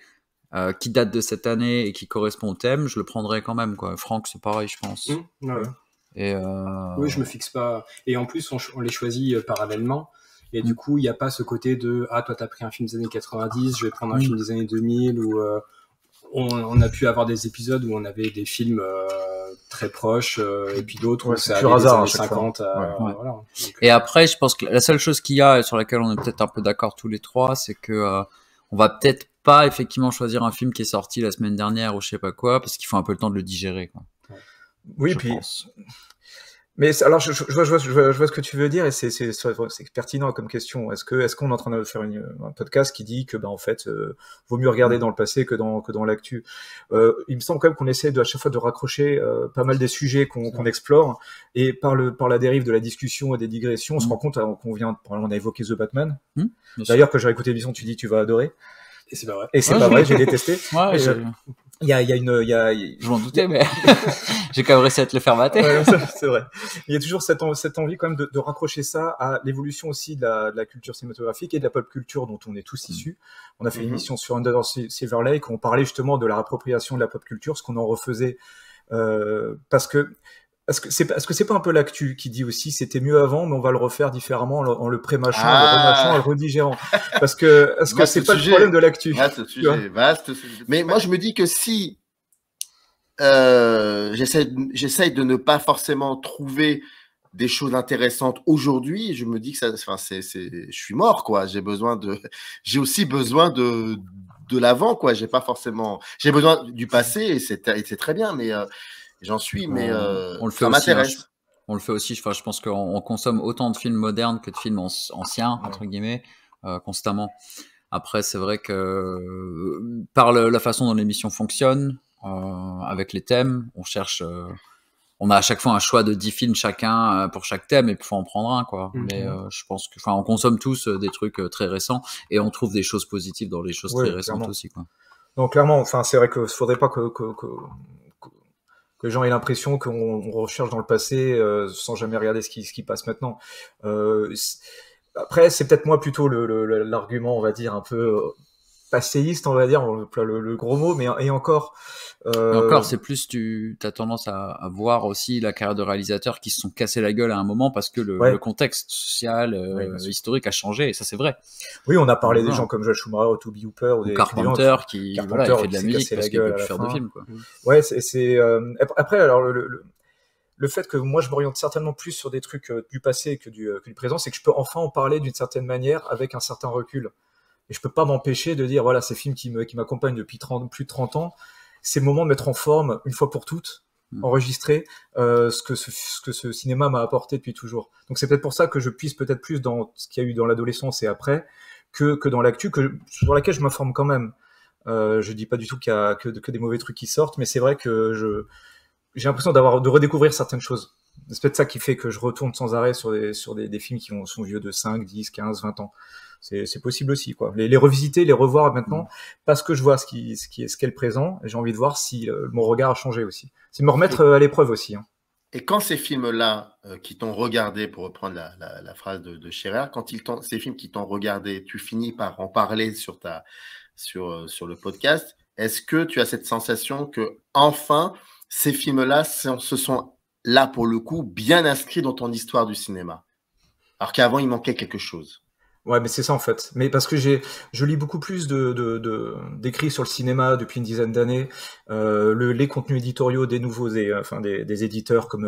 qui date de cette année et qui correspond au thème, je le prendrai quand même, quoi. Franck, c'est pareil, je pense. Ouais. Et oui, je me fixe pas. Et en plus, on les choisit parallèlement. Et du coup, il n'y a pas ce côté de « Ah, toi, t'as pris un film des années 90, je vais prendre un film des années 2000 » ou on a pu avoir des épisodes où on avait des films très proches et puis d'autres où c'est allé des années 50. Voilà. Donc, et après, je pense que la seule chose qu'il y a et sur laquelle on est peut-être un peu d'accord tous les trois, c'est que on va peut-être pas effectivement choisir un film qui est sorti la semaine dernière ou je sais pas quoi, parce qu'il faut un peu le temps de le digérer, quoi. Oui, puis... Mais alors, je vois ce que tu veux dire et c'est pertinent comme question. Est-ce qu'on est en train de faire un podcast qui dit que, en fait, vaut mieux regarder dans le passé que dans l'actu. Il me semble quand même qu'on essaie à chaque fois de raccrocher pas mal des sujets qu'on explore, et par la dérive de la discussion et des digressions, on se rend compte on a évoqué The Batman. D'ailleurs, quand j'ai écouté l'émission, tu dis tu vas adorer. Et c'est pas vrai. Et c'est pas vrai, j'ai détesté. Ouais, je m'en doutais, mais j'ai quand même réussi à te le faire mater. Ouais, c'est vrai. Il y a toujours cette envie quand même de raccrocher ça à l'évolution aussi de la culture cinématographique et de la pop culture dont on est tous issus. On a fait une émission sur Under Silver Lake où on parlait justement de la réappropriation de la pop culture, ce qu'on en refaisait, parce que c'est pas un peu l'actu qui dit aussi c'était mieux avant, mais on va le refaire différemment en le pré-mâchant, le remâchant, en le redigérant. Parce que c'est pas le problème de l'actu. Vaste sujet. Mais moi, je me dis que si j'essaye de ne pas forcément trouver des choses intéressantes aujourd'hui, je me dis que je suis mort, quoi. J'ai aussi besoin de l'avant, quoi. J'ai besoin du passé et c'est très bien, mais j'en suis, mais ça m'intéresse. On le fait aussi. Enfin, je pense qu'on consomme autant de films modernes que de films anciens, entre guillemets, constamment. Après, c'est vrai que par la façon dont l'émission fonctionne, avec les thèmes, on a à chaque fois un choix de 10 films chacun pour chaque thème, et il faut en prendre un, quoi. Mais je pense que, on consomme tous des trucs très récents et on trouve des choses positives dans les choses très récentes aussi, quoi. Donc clairement, c'est vrai qu'il faudrait pas que les gens aient l'impression qu'on recherche dans le passé sans jamais regarder ce qui passe maintenant. Après, c'est peut-être moi plutôt l'argument, on va dire, un peu passéiste, on va dire, le gros mot, mais et encore. Encore, c'est plus tu as tendance à voir aussi la carrière de réalisateurs qui se sont cassés la gueule à un moment parce que le contexte social, historique a changé, et ça c'est vrai. Oui, on a parlé des gens comme Joel Schumacher, ou Toby Hooper, ou Carpenter qui il fait de la musique parce qu'il peut plus faire de films, quoi. Ouais, après, alors le fait que moi je m'oriente certainement plus sur des trucs du passé que du présent, c'est que je peux enfin en parler d'une certaine manière avec un certain recul. Et je peux pas m'empêcher de dire, voilà, ces films qui m'accompagnent depuis plus de 30 ans, c'est le moment de mettre en forme, une fois pour toutes, enregistrer ce que ce cinéma m'a apporté depuis toujours. Donc c'est peut-être pour ça que je puise peut-être plus dans ce qu'il y a eu dans l'adolescence et après, que dans l'actu, sur laquelle je m'informe quand même. Je dis pas du tout qu'il y a que des mauvais trucs qui sortent, mais c'est vrai que j'ai l'impression de redécouvrir certaines choses. C'est peut-être ça qui fait que je retourne sans arrêt sur des films qui sont vieux de 5, 10, 15, 20 ans. C'est possible aussi, quoi. Les revisiter, les revoir maintenant, parce que je vois ce qu'est le présent, et j'ai envie de voir si mon regard a changé aussi. C'est me remettre à l'épreuve aussi. Hein. Et quand ces films-là qui t'ont regardé, pour reprendre la phrase de Scherer, quand ces films qui t'ont regardé, tu finis par en parler sur le podcast, est-ce que tu as cette sensation que enfin ces films-là se sont là pour le coup bien inscrits dans ton histoire du cinéma, alors qu'avant il manquait quelque chose? Ouais, mais c'est ça en fait. Mais parce que je lis beaucoup plus d'écrits sur le cinéma depuis une dizaine d'années. Les contenus éditoriaux des nouveaux des éditeurs comme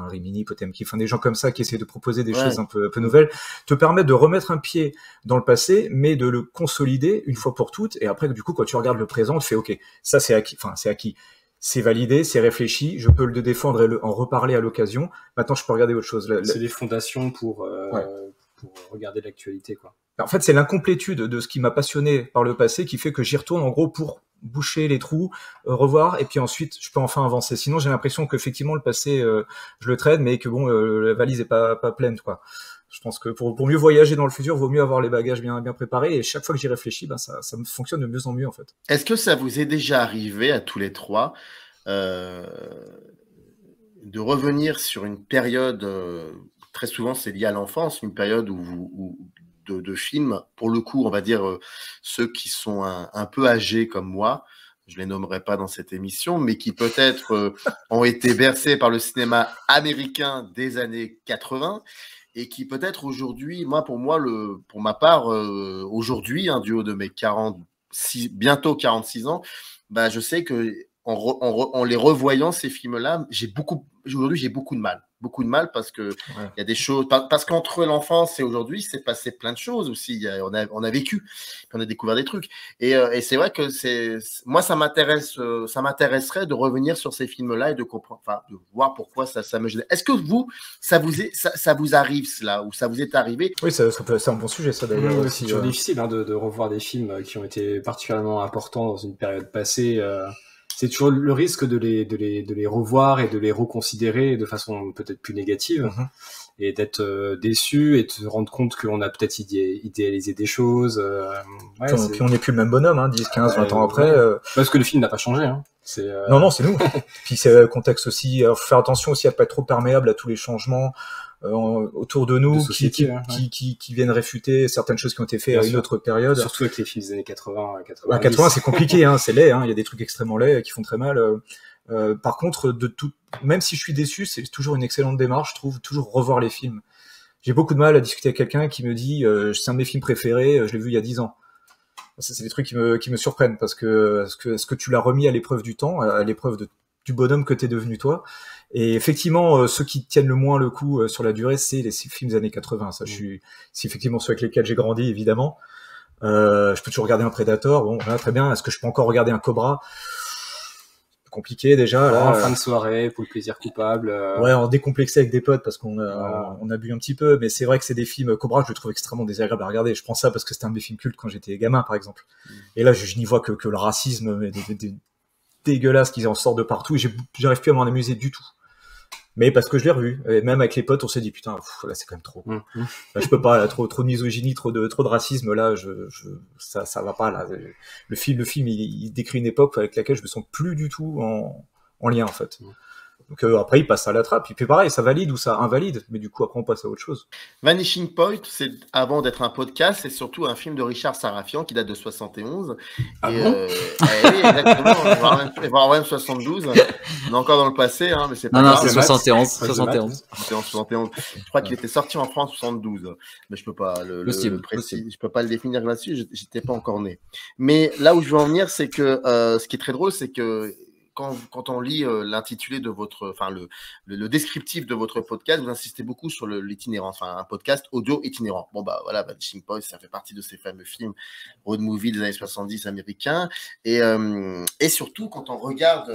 Rimini, Potemkin, des gens comme ça qui essaient de proposer des choses un peu nouvelles, te permettent de remettre un pied dans le passé, mais de le consolider une fois pour toutes. Et après, du coup, quand tu regardes le présent, tu fais OK, ça c'est acquis. C'est validé, c'est réfléchi, je peux le défendre et en reparler à l'occasion. Maintenant, je peux regarder autre chose. C'est des fondations pour regarder l'actualité, quoi. En fait, c'est l'incomplétude de ce qui m'a passionné par le passé qui fait que j'y retourne en gros pour boucher les trous, revoir, et puis ensuite je peux enfin avancer. Sinon, j'ai l'impression qu'effectivement le passé, je le traîne, mais que bon, la valise est pas pleine, quoi. Je pense que pour mieux voyager dans le futur, vaut mieux avoir les bagages bien préparés, et chaque fois que j'y réfléchis, ça me fonctionne de mieux en mieux, en fait. Est-ce que ça vous est déjà arrivé à tous les trois de revenir sur une période, très souvent c'est lié à l'enfance, une période de films, pour le coup, on va dire ceux qui sont un peu âgés comme moi, je les nommerai pas dans cette émission, mais qui peut-être ont été bercés par le cinéma américain des années 80 et qui peut-être aujourd'hui, pour ma part, aujourd'hui, du haut de mes bientôt 46 ans, je sais que en les revoyant, ces films-là, aujourd'hui, j'ai beaucoup de mal. Beaucoup de mal parce que il y a des choses, parce qu'entre l'enfance et aujourd'hui, c'est passé plein de choses aussi. On a vécu, on a découvert des trucs. Et c'est vrai que moi, ça m'intéresserait de revenir sur ces films-là et de comprendre, de voir pourquoi ça me gêne. Est-ce que ça vous arrive cela, ou ça vous est arrivé? Oui, c'est un bon sujet, ça d'ailleurs. C'est toujours difficile de revoir des films qui ont été particulièrement importants dans une période passée. C'est toujours le risque de les revoir et de les reconsidérer de façon peut-être plus négative, et d'être déçu et de se rendre compte qu'on a peut-être idéalisé des choses. Puis on n'est plus le même bonhomme, 10, 15, 20 ans après. Parce que le film n'a pas changé. Non, c'est nous. Puis c'est le contexte aussi. Faut faire attention aussi à pas être trop perméable à tous les changements autour de nous, qui viennent réfuter certaines choses qui ont été faites à une autre période. Surtout avec les films des années 80. 80, c'est compliqué, c'est laid, il y a des trucs extrêmement laids qui font très mal. Par contre, même si je suis déçu, c'est toujours une excellente démarche, je trouve, toujours revoir les films. J'ai beaucoup de mal à discuter avec quelqu'un qui me dit c'est un de mes films préférés, je l'ai vu il y a 10 ans. C'est des trucs qui me surprennent, parce que est-ce que tu l'as remis à l'épreuve du temps, à l'épreuve du bonhomme que t'es devenu toi. Et effectivement, ceux qui tiennent le moins le coup sur la durée, c'est les films des années 80. Ça, c'est effectivement ceux avec lesquels j'ai grandi, évidemment. Je peux toujours regarder un Predator, bon, voilà, très bien. Est-ce que je peux encore regarder un Cobra? Compliqué déjà. Là, en fin de soirée, pour le plaisir coupable. Ouais, en décomplexé avec des potes parce qu'on a bu un petit peu, mais c'est vrai que c'est des films. Cobra, je le trouve extrêmement désagréable à regarder. Je prends ça parce que c'était un de mes films cultes quand j'étais gamin, par exemple. Et là, je n'y vois que le racisme, dégueulasse qui en sort de partout, et j'arrive plus à m'en amuser du tout. Mais parce que je l'ai revu, et même avec les potes, on s'est dit putain, là c'est quand même trop. Là, je peux pas, là, trop de misogynie, trop de racisme, là ça va pas là. Le film il décrit une époque avec laquelle je me sens plus du tout en lien, en fait. Donc après, il passe à la trappe. Et puis pareil, ça valide ou ça invalide. Mais du coup, après, on passe à autre chose. Vanishing Point, c'est avant d'être un podcast, c'est surtout un film de Richard Sarafian qui date de 71. Ah et, bon oui, exactement. voire même 72. On est encore dans le passé, hein, mais c'est pas Non, grave. c'est 71. C'était en 71. Je crois qu'il était sorti en France en 72. Mais je peux pas le précis. Je peux pas le définir là-dessus. J'étais pas encore né. Mais là où je veux en venir, c'est que ce qui est très drôle, c'est que quand on lit l'intitulé de votre, enfin le descriptif de votre podcast, vous insistez beaucoup sur l'itinérance, enfin un podcast audio itinérant. Bon bah voilà, Vanishing Point, ça fait partie de ces fameux films road movie des années 70 américains, et surtout quand on regarde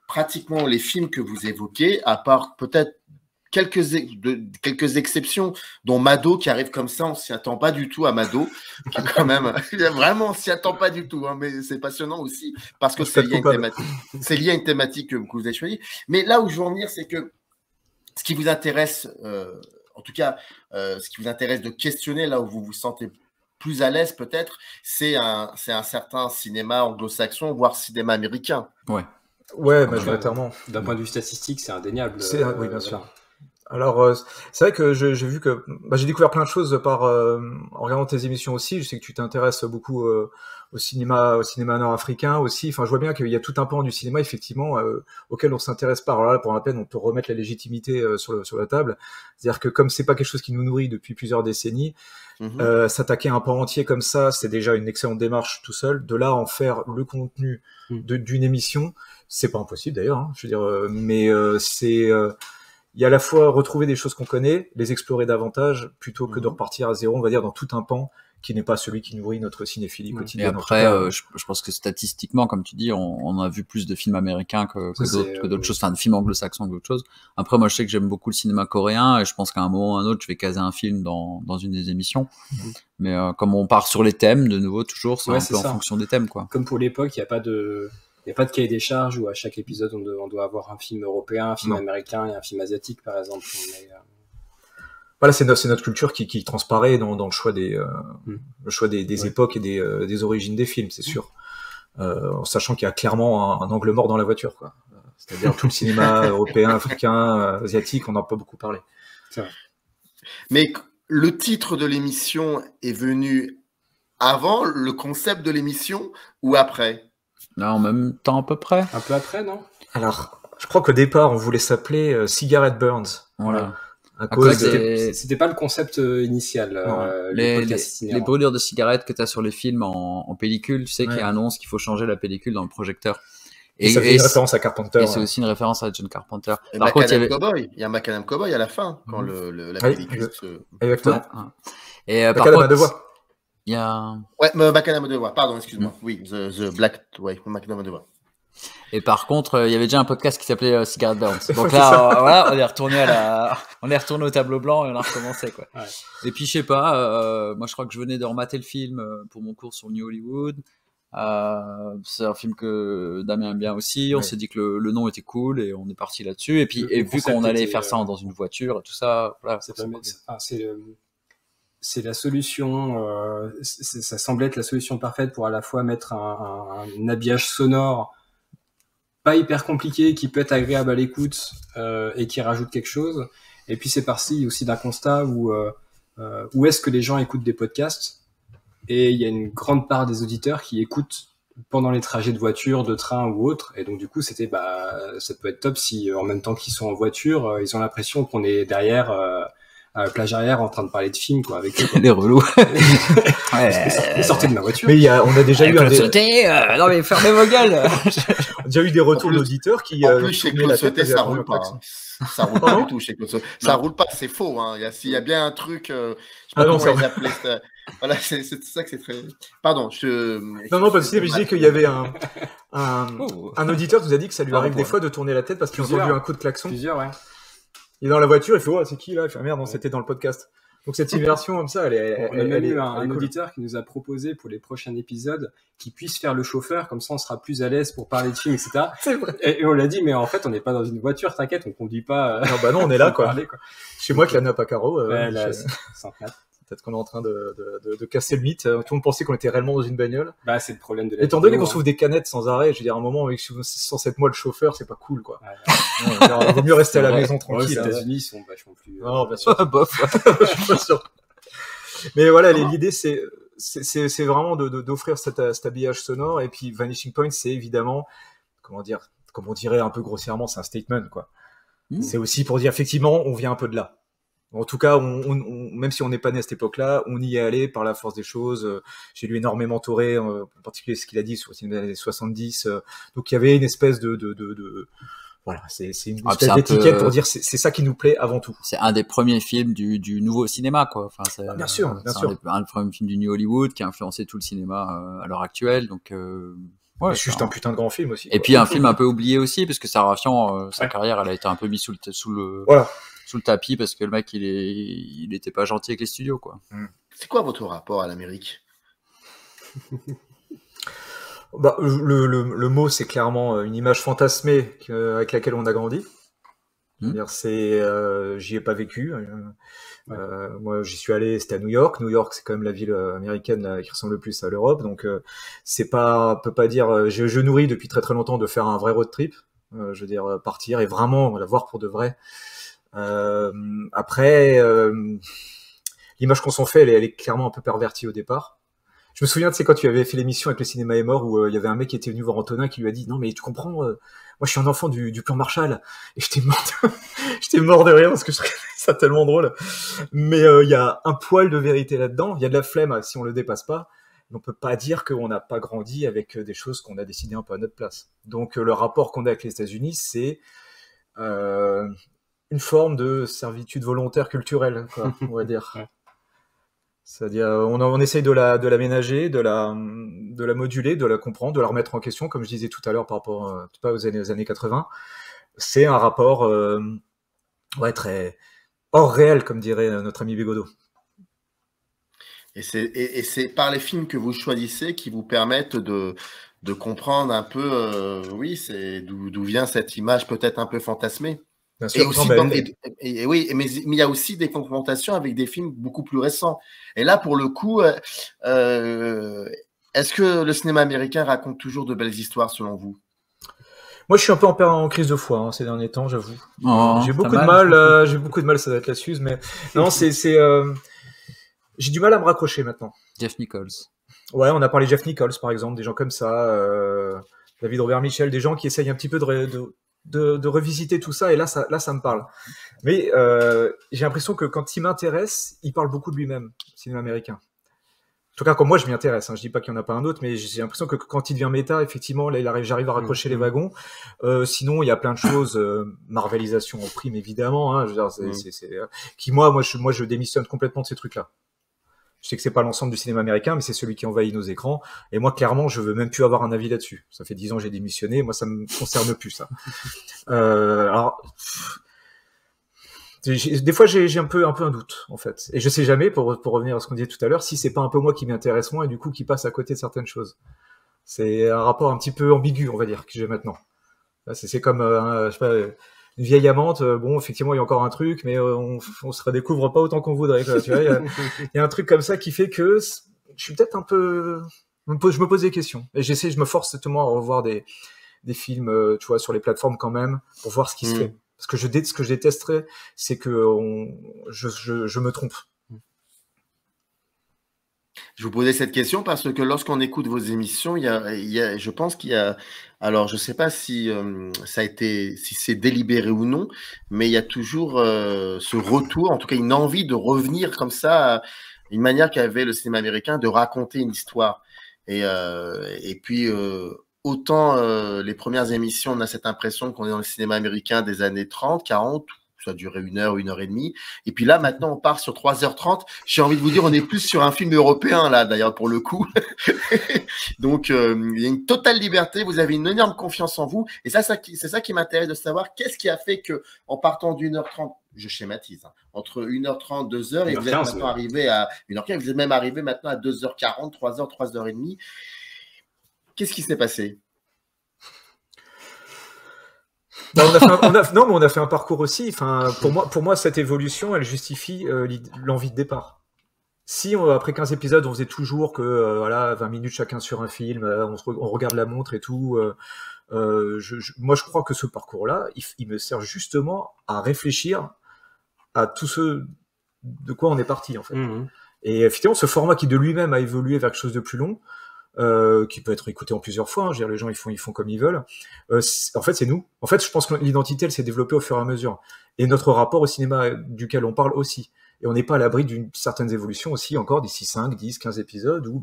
pratiquement les films que vous évoquez, à part peut-être quelques exceptions, dont Mado qui arrive comme ça, on s'y attend pas du tout à Mado, qui quand même, vraiment on s'y attend pas du tout, hein, mais c'est passionnant aussi parce que c'est lié à une thématique que vous avez choisie. Mais là où je veux en venir, c'est que ce qui vous intéresse, en tout cas, ce qui vous intéresse de questionner, là où vous vous sentez plus à l'aise peut-être, c'est un certain cinéma anglo-saxon, voire cinéma américain. Ouais, majoritairement. D'un point de vue statistique, c'est indéniable. Oui, bien sûr. Alors, c'est vrai que j'ai vu que j'ai découvert plein de choses en regardant tes émissions aussi. Je sais que tu t'intéresses beaucoup au cinéma nord-africain aussi. Enfin, je vois bien qu'il y a tout un pan du cinéma effectivement auquel on s'intéresse pas. Alors là, pour la peine, on peut remettre la légitimité sur la table. C'est-à-dire que comme c'est pas quelque chose qui nous nourrit depuis plusieurs décennies, s'attaquer à un pan entier comme ça, c'est déjà une excellente démarche tout seul. De là, en faire le contenu d'une émission, c'est pas impossible d'ailleurs. Hein, je veux dire, mais c'est il y a à la fois retrouver des choses qu'on connaît, les explorer davantage, plutôt que de repartir à zéro, on va dire, dans tout un pan qui n'est pas celui qui nourrit notre cinéphilie quotidienne. Et après, je pense que statistiquement, comme tu dis, on a vu plus de films américains que d'autres choses, enfin de films anglo-saxons que d'autres choses. Après, moi, je sais que j'aime beaucoup le cinéma coréen et je pense qu'à un moment ou à un autre, je vais caser un film dans une des émissions. Mais comme on part sur les thèmes, de nouveau, toujours, c'est un peu en fonction des thèmes, quoi. Comme pour l'époque, il n'y a pas de cahier des charges où à chaque épisode on doit avoir un film européen, un film américain et un film asiatique par exemple. Voilà, c'est notre culture qui transparaît dans le choix des époques et des origines des films, c'est sûr. En sachant qu'il y a clairement un angle mort dans la voiture, quoi. C'est-à-dire tout le cinéma européen, africain, asiatique, on n'en a pas beaucoup parlé. C'est vrai. Mais le titre de l'émission est venu avant le concept de l'émission ou après? Là, en même temps, à peu près. Un peu après, non? Alors, je crois qu'au départ, on voulait s'appeler Cigarette Burns. Voilà. À cause c'était pas le concept initial. Les brûlures de cigarettes que tu as sur les films en pellicule, tu sais qu'il y a un annonce qu'il faut changer la pellicule dans le projecteur. Et ça fait une référence à Carpenter. Et c'est aussi une référence à John Carpenter. Par contre, il y a Macadam Cowboy à la fin, quand la pellicule se... Exactement. Et par contre, de voix. Il y a... Ouais, Macadam de voix, pardon, excuse-moi. Oui, The Black, Macadam de voix. Et par contre, il y avait déjà un podcast qui s'appelait Cigarette Burns. Donc là, voilà, on est retourné au tableau blanc et on a recommencé, quoi. Ouais. Et puis, je sais pas, moi, je crois que je venais de remater le film pour mon cours sur New Hollywood. C'est un film que Damien aime bien aussi. On s'est dit que le nom était cool et on est parti là-dessus. Et puis, vu qu'on allait faire ça dans une voiture et tout ça, voilà. C'est la solution, ça semblait être la solution parfaite pour à la fois mettre un habillage sonore pas hyper compliqué, qui peut être agréable à l'écoute et qui rajoute quelque chose. Et puis c'est parti aussi d'un constat où est-ce que les gens écoutent des podcasts, et il y a une grande part des auditeurs qui écoutent pendant les trajets de voiture, de train ou autre, et donc du coup c'était ça peut être top si en même temps qu'ils sont en voiture, ils ont l'impression qu'on est derrière à la plage arrière en train de parler de films, quoi, avec eux, quoi. Les relous. Sortez de ma voiture. Mais on a déjà eu non mais fermez vos gueules. On a déjà eu des retours d'auditeurs qui en plus chez Claude Sauté, ça roule pas. Ça roule pas du tout chez Claude Sauté. Ça roule pas, c'est faux, hein. Il y a bien un truc, je sais pas comment ils appelaient ça. Voilà, c'est ça que c'est très... Pardon, Non, parce que je disais qu'il y avait un auditeur qui nous a dit que ça lui arrive des fois de tourner la tête parce qu'il a entendu un coup de klaxon. Plusieurs, ouais. Il est dans la voiture, il fait c'est qui là? Il fait merde, non, c'était dans le podcast. Donc cette immersion comme ça, on a même eu un auditeur qui nous a proposé pour les prochains épisodes qu'il puisse faire le chauffeur, comme ça on sera plus à l'aise pour parler de films, etc. C'est vrai. Et on l'a dit, mais en fait on n'est pas dans une voiture, t'inquiète, on conduit pas. Non, on est là, quoi. Chez moi, avec la nappe à carreaux. Ouais, là, Peut-être qu'on est en train de casser le mythe. Tout le monde pensait qu'on était réellement dans une bagnole. Bah, c'est le problème de la Étant donné vidéo, qu'on se trouve des canettes sans arrêt, je veux dire, à un moment, avec 107 mois le chauffeur, c'est pas cool, quoi. Ouais. Il vaut mieux rester à la maison Aux tranquille. États-Unis, ils sont vachement plus. Non, bien sûr. Bof. Je suis pas sûr. Mais voilà, l'idée, c'est vraiment d'offrir cet habillage sonore. Et puis, Vanishing Point, c'est évidemment, comment dire, comme on dirait un peu grossièrement, c'est un statement, quoi. C'est aussi pour dire, effectivement, on vient un peu de là. En tout cas, même si on n'est pas né à cette époque-là, on y est allé par la force des choses. J'ai lu énormément Toré, en particulier ce qu'il a dit sur les années 70. Donc, il y avait une espèce voilà, c'est une espèce d'étiquette pour dire c'est ça qui nous plaît avant tout. C'est un des premiers films du nouveau cinéma, quoi. Enfin, bien sûr. Un des premiers films du New Hollywood qui a influencé tout le cinéma à l'heure actuelle. Donc, ouais, c'est juste un putain de grand film aussi. Et puis un film un peu oublié aussi, parce que Sarafian, sa carrière, elle a été un peu mise sous le tapis parce que le mec, il était pas gentil avec les studios, quoi. C'est quoi votre rapport à l'Amérique? Bah, le mot, c'est clairement une image fantasmée avec laquelle on a grandi. C'est-à-dire, j'y ai pas vécu. Moi, j'y suis allé, c'était à New York. New York, c'est quand même la ville américaine là, qui ressemble le plus à l'Europe. Donc, c'est pas, on peut pas dire. Je nourris depuis très très longtemps de faire un vrai road trip. Je veux dire, partir et vraiment la voir pour de vrai. Après, l'image qu'on s'en fait, elle est clairement un peu pervertie au départ. Je me souviens, tu sais, quand tu avais fait l'émission avec Le Cinéma est mort, où il y avait un mec qui était venu voir Antonin qui lui a dit « Non, mais tu comprends, moi je suis un enfant du plan Marshall. » Et j'étais mort de rire parce que je trouvais ça tellement drôle. Mais il y a un poil de vérité là-dedans. Il y a de la flemme si on le dépasse pas. Mais on peut pas dire qu'on n'a pas grandi avec des choses qu'on a décidées un peu à notre place. Donc le rapport qu'on a avec les États-Unis, c'est une forme de servitude volontaire culturelle, quoi, on va dire. C'est-à-dire, on essaye de l'aménager, de la moduler, de la comprendre, de la remettre en question, comme je disais tout à l'heure par rapport aux années 80. C'est un rapport très hors réel, comme dirait notre ami Bégodeau. Et c'est par les films que vous choisissez qui vous permettent de comprendre un peu, c'est d'où vient cette image peut-être un peu fantasmée. Bien sûr. Et aussi, oui, mais il y a aussi des confrontations avec des films beaucoup plus récents. Et là, pour le coup, est-ce que le cinéma américain raconte toujours de belles histoires selon vous? Moi, je suis un peu en crise de foi ces derniers temps, j'avoue. J'ai beaucoup de mal, ça va être la Suze, mais non, j'ai du mal à me raccrocher maintenant. Jeff Nichols. Ouais, on a parlé de Jeff Nichols, par exemple, des gens comme ça, David Robert Mitchell, des gens qui essayent un petit peu de revisiter tout ça, et là ça me parle. Mais j'ai l'impression que quand il m'intéresse, il parle beaucoup de lui-même, le cinéma américain. En tout cas, quand moi je m'y intéresse, je dis pas qu'il n'y en a pas un autre, mais j'ai l'impression que quand il devient méta, effectivement, là, j'arrive à raccrocher les wagons. Sinon, il y a plein de choses, marvelisation en prime évidemment, je veux dire, qui moi je démissionne complètement de ces trucs-là. Je sais que c'est pas l'ensemble du cinéma américain, mais c'est celui qui envahit nos écrans. Et moi, clairement, je veux même plus avoir un avis là-dessus. Ça fait 10 ans que j'ai démissionné. Moi, ça me concerne plus, ça. Alors, des fois, j'ai un peu un doute, en fait. Et je sais jamais, pour revenir à ce qu'on disait tout à l'heure, si c'est pas un peu moi qui m'intéresse moins et du coup qui passe à côté de certaines choses. C'est un rapport un petit peu ambigu, on va dire, que j'ai maintenant. C'est comme, je sais pas, une vieille amante, bon, effectivement, il y a encore un truc, mais on se redécouvre pas autant qu'on voudrait, quoi, tu vois. Il y a un truc comme ça qui fait que je suis peut-être un peu... Je me pose des questions. Et je me force justement à revoir des films, tu vois, sur les plateformes quand même, pour voir ce qui se fait. Parce que ce que je détesterais, c'est que je me trompe. Je vous posais cette question parce que lorsqu'on écoute vos émissions, je pense qu'il y a, alors je ne sais pas si si c'est délibéré ou non, mais il y a toujours ce retour, en tout cas une envie de revenir comme ça, à une manière qu'avait le cinéma américain de raconter une histoire. Et puis autant les premières émissions, on a cette impression qu'on est dans le cinéma américain des années 30, 40. Ça durait 1 heure, 1h30. Et puis là, maintenant, on part sur 3h30. J'ai envie de vous dire, on est plus sur un film européen, là, d'ailleurs, pour le coup. Donc, il y a une totale liberté. Vous avez une énorme confiance en vous. Et c'est ça qui m'intéresse de savoir. Qu'est-ce qui a fait que, en partant d'1h30, je schématise, entre 1h30, 2h, et vous êtes maintenant arrivé à 1h15, vous êtes même arrivé maintenant à 2h40, 3h, 3h30. Qu'est-ce qui s'est passé? On a fait un parcours aussi. Enfin, pour moi, cette évolution, elle justifie l'envie de départ. Si après 15 épisodes, on faisait toujours que voilà 20 minutes chacun sur un film, on regarde la montre et tout. Moi, je crois que ce parcours-là, il me sert justement à réfléchir à tout ce de quoi on est parti en fait. Et effectivement, ce format qui de lui-même a évolué vers quelque chose de plus long, qui peut être écouté en plusieurs fois. Hein, je veux dire, les gens ils font comme ils veulent. En fait, c'est nous. En fait, je pense que l'identité, elle s'est développée au fur et à mesure. Et notre rapport au cinéma duquel on parle aussi. Et on n'est pas à l'abri d'une certaine évolution aussi encore d'ici 5, 10, 15 épisodes où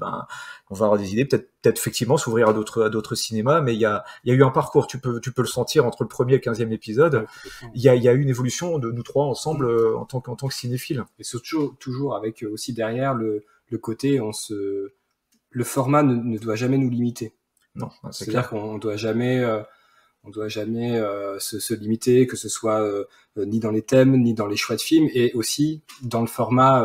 on va avoir des idées, peut-être effectivement s'ouvrir à d'autres cinémas, mais il y a eu un parcours, tu peux le sentir entre le premier et le 15e épisode. Il y a eu une évolution de nous trois ensemble en tant que cinéphiles. Et surtout toujours avec aussi derrière le côté le format ne doit jamais nous limiter. Non, c'est-à-dire qu'on doit jamais se limiter, que ce soit ni dans les thèmes, ni dans les choix de films, et aussi dans le format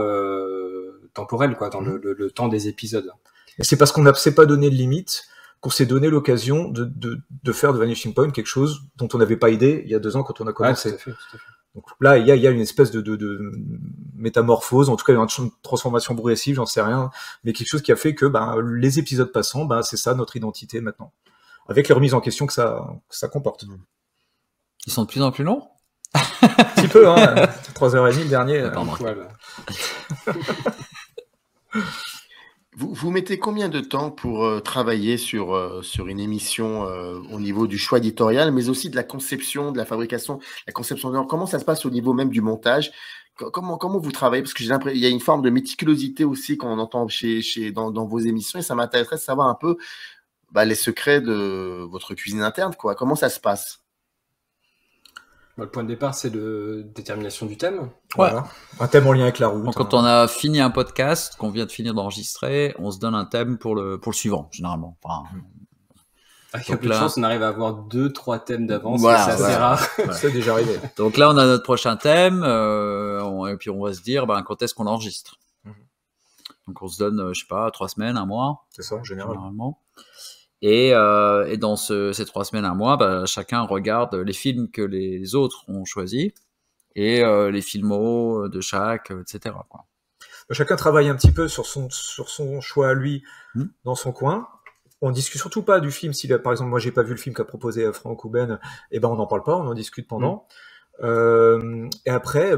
temporel, quoi, dans le temps des épisodes. Et c'est parce qu'on ne s'est pas donné de limite qu'on s'est donné l'occasion de faire de Vanishing Point quelque chose dont on n'avait pas idée il y a 2 ans quand on a commencé. Ouais, tout à fait. Donc là, il y a une espèce de métamorphose, en tout cas une transformation progressive, j'en sais rien, mais quelque chose qui a fait que les épisodes passant, c'est ça notre identité maintenant. Avec les remises en question que ça comporte. Ils sont de plus en plus longs. Un petit peu, hein. 3h30 le dernier. Voilà. Vous mettez combien de temps pour travailler sur une émission au niveau du choix éditorial, mais aussi de la conception, de la fabrication, la conception de... Comment ça se passe au niveau même du montage? Comment vous travaillez? Parce que j'ai l'impression qu'il y a une forme de méticulosité aussi qu'on entend dans vos émissions, et ça m'intéresserait de savoir un peu les secrets de votre cuisine interne, quoi. Comment ça se passe? Le point de départ, c'est de détermination du thème. Ouais. Voilà. Un thème en lien avec la route. Donc, quand on a fini un podcast, qu'on vient de finir d'enregistrer, on se donne un thème pour le suivant, généralement. Enfin, avec un peu de chance, on arrive à avoir 2-3 thèmes d'avance. Voilà, c'est assez rare. C'est déjà arrivé. Donc là, on a notre prochain thème, et puis on va se dire quand est-ce qu'on enregistre. Donc on se donne, je sais pas, 3 semaines, 1 mois. C'est ça, généralement. Et dans ces 3 semaines, 1 mois, chacun regarde les films que les autres ont choisis et les filmos de chaque, etc. quoi. Chacun travaille un petit peu sur son choix à lui dans son coin. On discute surtout pas du film. Si par exemple moi j'ai pas vu le film qu'a proposé Franck ou Ben, on n'en parle pas, on en discute pendant. Et après,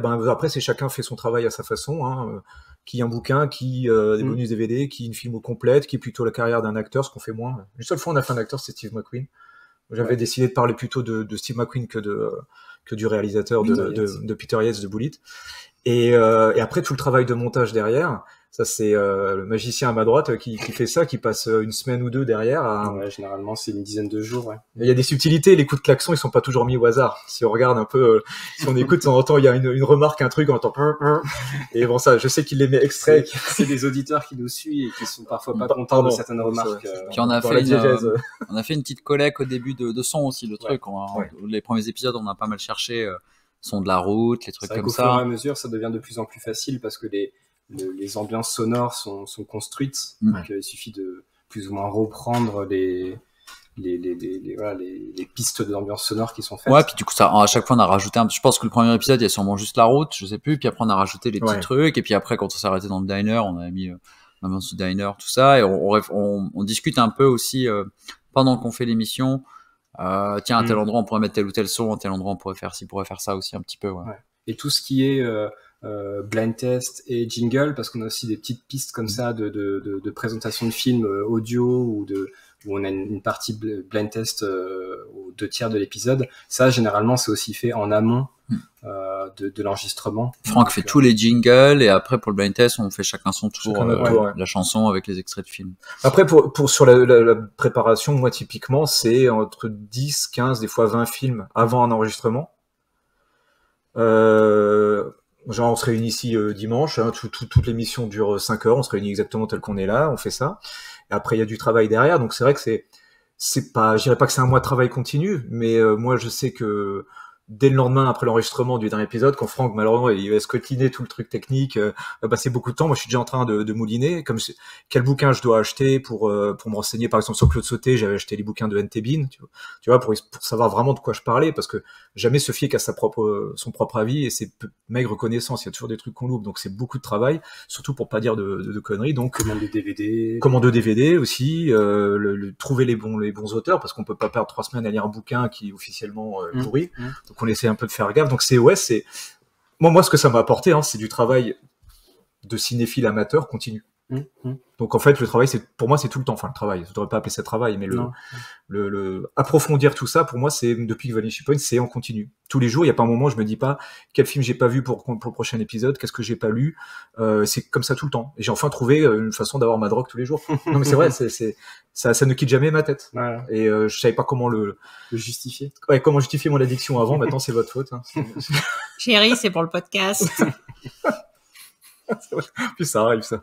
c'est chacun fait son travail à sa façon. Hein. Qui un bouquin, qui des bonus DVD, qui une film complète, qui plutôt la carrière d'un acteur, ce qu'on fait moins. Une seule fois on a fait un acteur, c'est Steve McQueen. J'avais décidé de parler plutôt de Steve McQueen que du réalisateur de Peter Yates de Bullitt. Et après tout le travail de montage derrière, ça c'est le magicien à ma droite qui fait ça, qui passe 1 semaine ou 2 derrière. Ouais, généralement c'est une dizaine de jours. Ouais. Il y a des subtilités, les coups de klaxon ils sont pas toujours mis au hasard. Si on regarde un peu, si on écoute de temps en temps, il y a une remarque, un truc, on entend et bon ça, je sais qu'il les met extrait. C'est des auditeurs qui nous suivent et qui sont parfois pas contents de certaines remarques. Puis on a fait une petite collecte au début de son aussi, le truc. Les premiers épisodes, on a pas mal cherché son de la route, les trucs comme ça. Au fur et à mesure, ça devient de plus en plus facile parce que les ambiances sonores sont construites. Donc il suffit de plus ou moins reprendre les pistes d'ambiance sonore qui sont faites. Ouais, puis du coup à chaque fois on a rajouté je pense que le premier épisode il y a sûrement juste la route, je sais plus, puis après on a rajouté les petits trucs, et puis après quand on s'est arrêté dans le diner, on a mis l'ambiance du diner, tout ça, et on discute un peu aussi pendant qu'on fait l'émission. Tiens, à tel endroit on pourrait mettre tel ou tel son, à tel endroit on pourrait faire ça aussi un petit peu. Ouais. Et tout ce qui est blind test et jingle, parce qu'on a aussi des petites pistes comme ça de présentation de films audio où on a une partie blind test aux 2/3 de l'épisode. Ça, généralement, c'est aussi fait en amont de l'enregistrement. Franck fait tous les jingles, et après, pour le blind test, on fait chacun son tour, la chanson avec les extraits de films. Après, sur la préparation, moi, typiquement, c'est entre 10, 15, des fois 20 films avant un enregistrement. Genre on se réunit ici dimanche, toute l'émission dure 5 heures, on se réunit exactement tel qu'on est là, on fait ça. Et après il y a du travail derrière, donc c'est vrai que c'est pas, je dirais pas que c'est un mois de travail continu, mais moi je sais que dès le lendemain après l'enregistrement du dernier épisode, quand Franck malheureusement il va scotiner tout le truc technique, va passer beaucoup de temps. Moi je suis déjà en train de mouliner quel bouquin je dois acheter pour me renseigner. Par exemple sur Claude Sauté, j'avais acheté les bouquins de N.T. Bean, tu vois pour savoir vraiment de quoi je parlais, parce que jamais se fier qu'à son propre avis et ses maigres connaissances. Il y a toujours des trucs qu'on loupe, donc c'est beaucoup de travail, surtout pour pas dire de conneries. Donc commande de DVD aussi, trouver les bons auteurs, parce qu'on peut pas perdre 3 semaines à lire un bouquin qui est officiellement pourri. Donc on essaie un peu de faire gaffe. Donc c'est moi ce que ça m'a apporté, hein, c'est du travail de cinéphile amateur continu. Donc en fait le travail pour moi c'est tout le temps. Enfin le travail, je devrais pas appeler ça travail, mais le approfondir tout ça pour moi c'est depuis que Vanishing Point c'est en continu. Tous les jours il y a pas un moment où je me dis pas quel film j'ai pas vu pour le prochain épisode, qu'est-ce que j'ai pas lu. C'est comme ça tout le temps. Et j'ai enfin trouvé une façon d'avoir ma drogue tous les jours. Non mais c'est vrai, ça ne quitte jamais ma tête. Voilà. Et je savais pas comment le justifier. Ouais, comment justifier mon addiction avant. Maintenant c'est votre faute. Hein. Chérie, c'est pour le podcast. Puis ça arrive ça.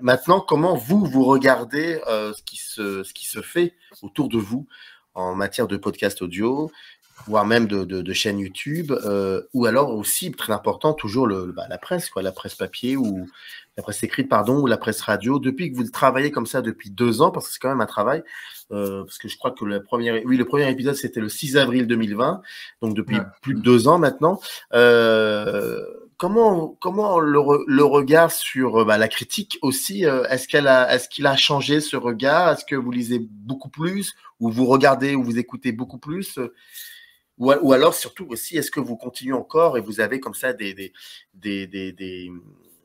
Maintenant, comment vous regardez ce qui se fait autour de vous en matière de podcast audio, voire même de chaînes YouTube, ou alors aussi, très important, toujours la presse, la presse papier ou la presse écrite, pardon, ou la presse radio. Depuis que vous travaillez comme ça depuis 2 ans, parce que c'est quand même un travail, parce que je crois que le premier épisode, c'était le 6 avril 2020, donc depuis plus de 2 ans maintenant. Comment le regard sur la critique aussi, est-ce qu'il a changé ce regard? Est-ce que vous lisez beaucoup plus, ou vous regardez ou vous écoutez beaucoup plus, ou alors surtout aussi, est-ce que vous continuez encore et vous avez comme ça des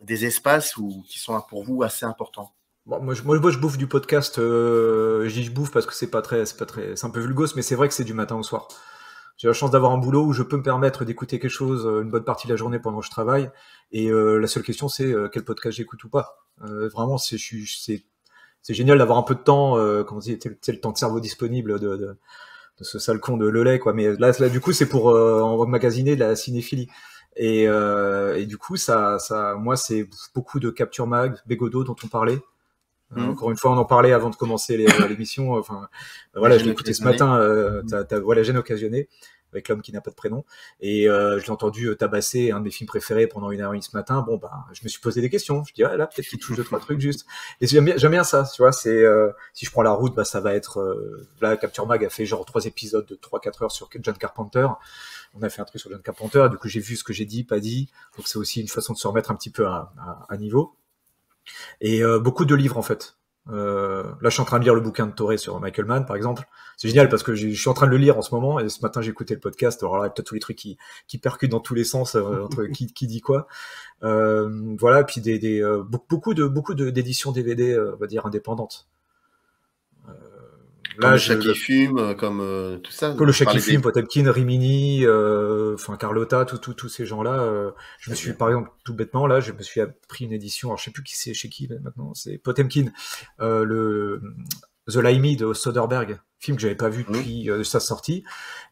espaces qui sont pour vous assez importants? Bon, moi, je bouffe du podcast. Je dis je bouffe parce que c'est un peu vulgose, mais c'est vrai que c'est du matin au soir. J'ai la chance d'avoir un boulot où je peux me permettre d'écouter quelque chose une bonne partie de la journée pendant que je travaille. Et la seule question, c'est quel podcast j'écoute ou pas. Vraiment, c'est génial d'avoir un peu de temps, comme on dit, le temps de cerveau disponible de ce sale con de Lelay, quoi. Mais là du coup, c'est pour emmagasiner de la cinéphilie. Et du coup, moi, c'est beaucoup de Capture Mag, Bégodeau dont on parlait. Encore une fois, on en parlait avant de commencer l'émission. Enfin, voilà, je l'ai écouté ce matin. La gêne occasionnée avec l'homme qui n'a pas de prénom. Et je l'ai entendu tabasser un de mes films préférés pendant 1h30 ce matin. Bon, je me suis posé des questions. Je dis là, peut-être qu'il touche 2-3 trucs juste. Et j'aime bien ça. Tu vois, c'est si je prends la route, ça va être là. Capture Mag a fait genre 3 épisodes de 3-4 heures sur John Carpenter. On a fait un truc sur John Carpenter. Du coup, j'ai vu ce que j'ai dit, pas dit. Donc c'est aussi une façon de se remettre un petit peu à niveau. Et beaucoup de livres en fait. Là, je suis en train de lire le bouquin de Toré sur Michael Mann, par exemple. C'est génial parce que je suis en train de le lire en ce moment. Et ce matin, j'ai écouté le podcast. Alors là, il y a peut-être tous les trucs qui percutent dans tous les sens entre qui dit quoi. Voilà. Et puis beaucoup d'éditions DVD, on va dire indépendantes. Là, comme Chaque Fume, comme tout ça. Comme le Chaque Fume, Potemkin, Rimini, Carlotta, tous ces gens-là. Je me suis, par exemple, tout bêtement, là, je me suis pris une édition. Alors, je sais plus qui c'est, chez qui maintenant. C'est Potemkin, The Limey de Soderbergh, film que j'avais pas vu depuis sa sortie.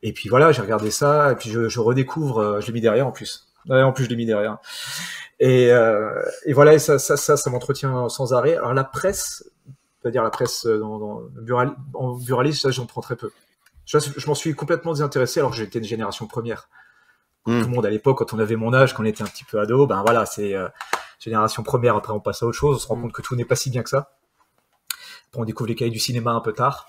Et puis voilà, j'ai regardé ça, et puis je redécouvre. Je l'ai mis derrière en plus. Ouais, en plus, je l'ai mis derrière. Et voilà, et ça m'entretient sans arrêt. Alors la presse. C'est-à-dire la presse en buraliste, ça j'en prends très peu. Je m'en suis complètement désintéressé alors que j'étais une génération première. Tout le monde à l'époque, quand on avait mon âge, quand on était un petit peu ado, voilà, c'est génération première. Après, on passe à autre chose, on se rend compte que tout n'est pas si bien que ça. Après, on découvre les cahiers du cinéma un peu tard.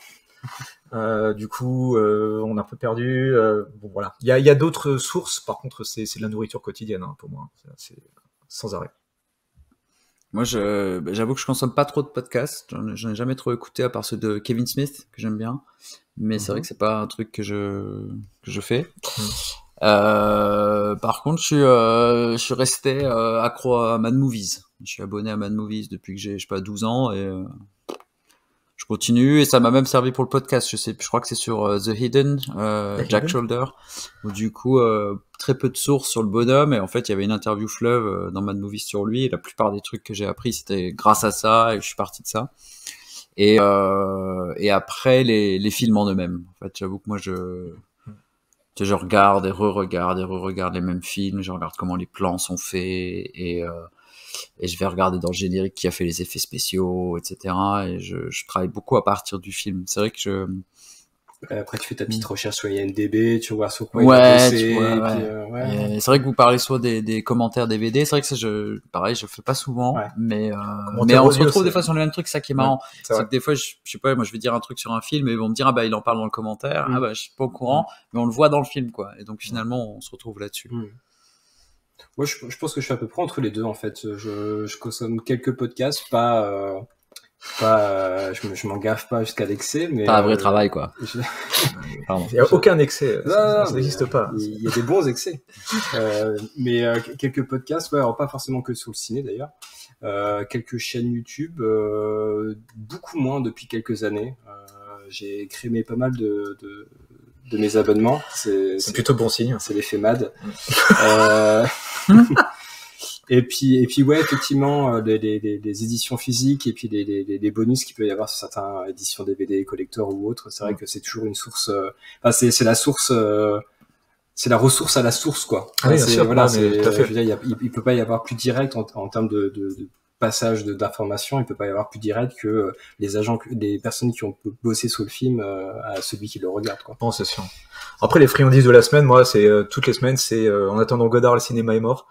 Du coup, on a un peu perdu. Bon, voilà. Il y a d'autres sources. Par contre, c'est de la nourriture quotidienne pour moi. C'est sans arrêt. Moi, j'avoue que je consomme pas trop de podcasts. J'en ai jamais trop écouté à part ceux de Kevin Smith que j'aime bien. Mais c'est vrai que c'est pas un truc que je fais. Par contre, je suis resté accro à Mad Movies. Je suis abonné à Mad Movies depuis que j'ai 12 ans et je continue et ça m'a même servi pour le podcast. Je crois que c'est sur The Hidden, Jack Shoulder, où du coup très peu de sources sur le bonhomme et en fait il y avait une interview fleuve dans Mad Movies sur lui et la plupart des trucs que j'ai appris c'était grâce à ça et je suis parti de ça. Et après les films en eux-mêmes. En fait, j'avoue que moi je regarde et re-regarde les mêmes films, je regarde comment les plans sont faits et je vais regarder dans le générique qui a fait les effets spéciaux, etc. Et je travaille beaucoup à partir du film. C'est vrai que Après, tu fais ta petite recherche sur IMDb, tu vois sur quoi Ouais, il a bossé, ouais. Et c'est vrai que vous parlez souvent des commentaires DVD. C'est vrai que ça, pareil, je fais pas souvent, mais on se retrouve des fois sur le même truc. Ça qui est marrant, c'est que des fois, je sais pas, moi, je vais dire un truc sur un film et ils vont me dire, ah bah, il en parle dans le commentaire. Ah bah, je suis pas au courant, mais on le voit dans le film, quoi. Et donc, finalement, on se retrouve là-dessus. Moi, je pense que je suis à peu près entre les deux, en fait. Je consomme quelques podcasts, je m'en gaffe pas jusqu'à l'excès, mais pas un vrai travail, quoi. Il n'y a aucun excès, ça n'existe pas. Il y a des bons excès, mais quelques podcasts, alors pas forcément que sur le ciné d'ailleurs, quelques chaînes YouTube, beaucoup moins depuis quelques années. J'ai crémé pas mal de mes abonnements. C'est plutôt bon signe. C'est l'effet MAD. Et puis ouais, effectivement, les éditions physiques et puis les bonus qu'il peut y avoir sur certaines éditions DVD, collector ou autres, c'est vrai que c'est toujours une source. C'est la source, c'est la ressource à la source, quoi. Ah oui, bien sûr. Voilà, mais tout à fait. Je veux dire, il peut pas y avoir plus direct en termes de passage d'informations. Il peut pas y avoir plus direct que les personnes qui ont bossé sur le film à celui qui le regarde, quoi. Non, c'est sûr. Après, les friandises de la semaine, moi, c'est toutes les semaines, c'est en attendant Godard, le cinéma est mort.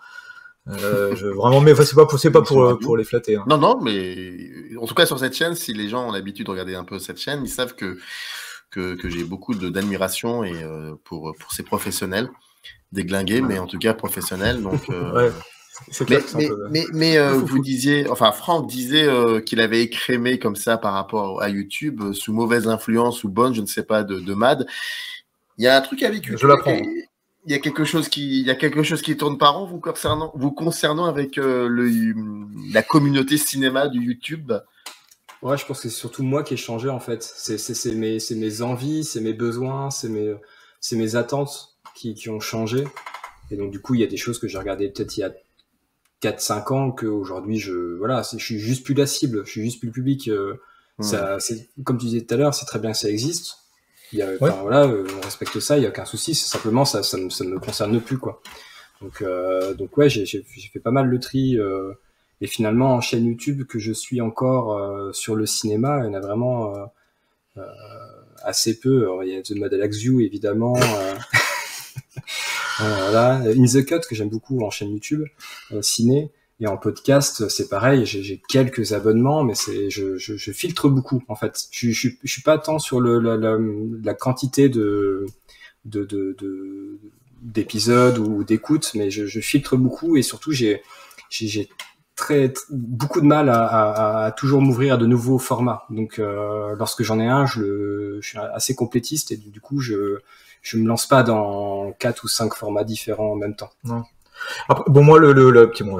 Vraiment, mais c'est pas pour les flatter. Hein. Non, mais en tout cas sur cette chaîne, si les gens ont l'habitude de regarder un peu cette chaîne, ils savent que j'ai beaucoup d'admiration et pour ces professionnels, déglingués, mais en tout cas professionnels. Donc, ouais, c'est clair. Mais vous disiez, enfin Franck disait qu'il avait écrémé comme ça par rapport à YouTube sous mauvaise influence ou bonne, je ne sais pas, de MAD. Il y a un truc avec YouTube. Je l'apprends. Il y a quelque chose qui tourne par an vous concernant avec la communauté cinéma du YouTube. Ouais, je pense que c'est surtout moi qui ai changé en fait. C'est mes envies, c'est mes besoins, c'est mes attentes qui ont changé. Et donc du coup, il y a des choses que j'ai regardées peut-être il y a 4-5 ans qu'aujourd'hui je suis juste plus la cible, je suis juste plus le public. Ça, c'est comme tu disais tout à l'heure, c'est très bien que ça existe. On respecte ça, il y a aucun souci, c'est simplement ça ne me concerne plus, quoi. Donc ouais, j'ai fait pas mal le tri et finalement en chaîne YouTube que je suis encore sur le cinéma, il y en a vraiment assez peu. Alors, il y a The Mad Alex View évidemment, voilà, In the Cut que j'aime beaucoup en chaîne YouTube ciné. Et en podcast, c'est pareil, j'ai quelques abonnements, mais je filtre beaucoup, en fait. Je suis pas tant sur la quantité d'épisodes ou d'écoutes, mais je filtre beaucoup et surtout j'ai beaucoup de mal à toujours m'ouvrir à de nouveaux formats. Donc, lorsque j'en ai un, je suis assez complétiste et du coup, je me lance pas dans 4 ou 5 formats différents en même temps. Non. Après, bon, moi,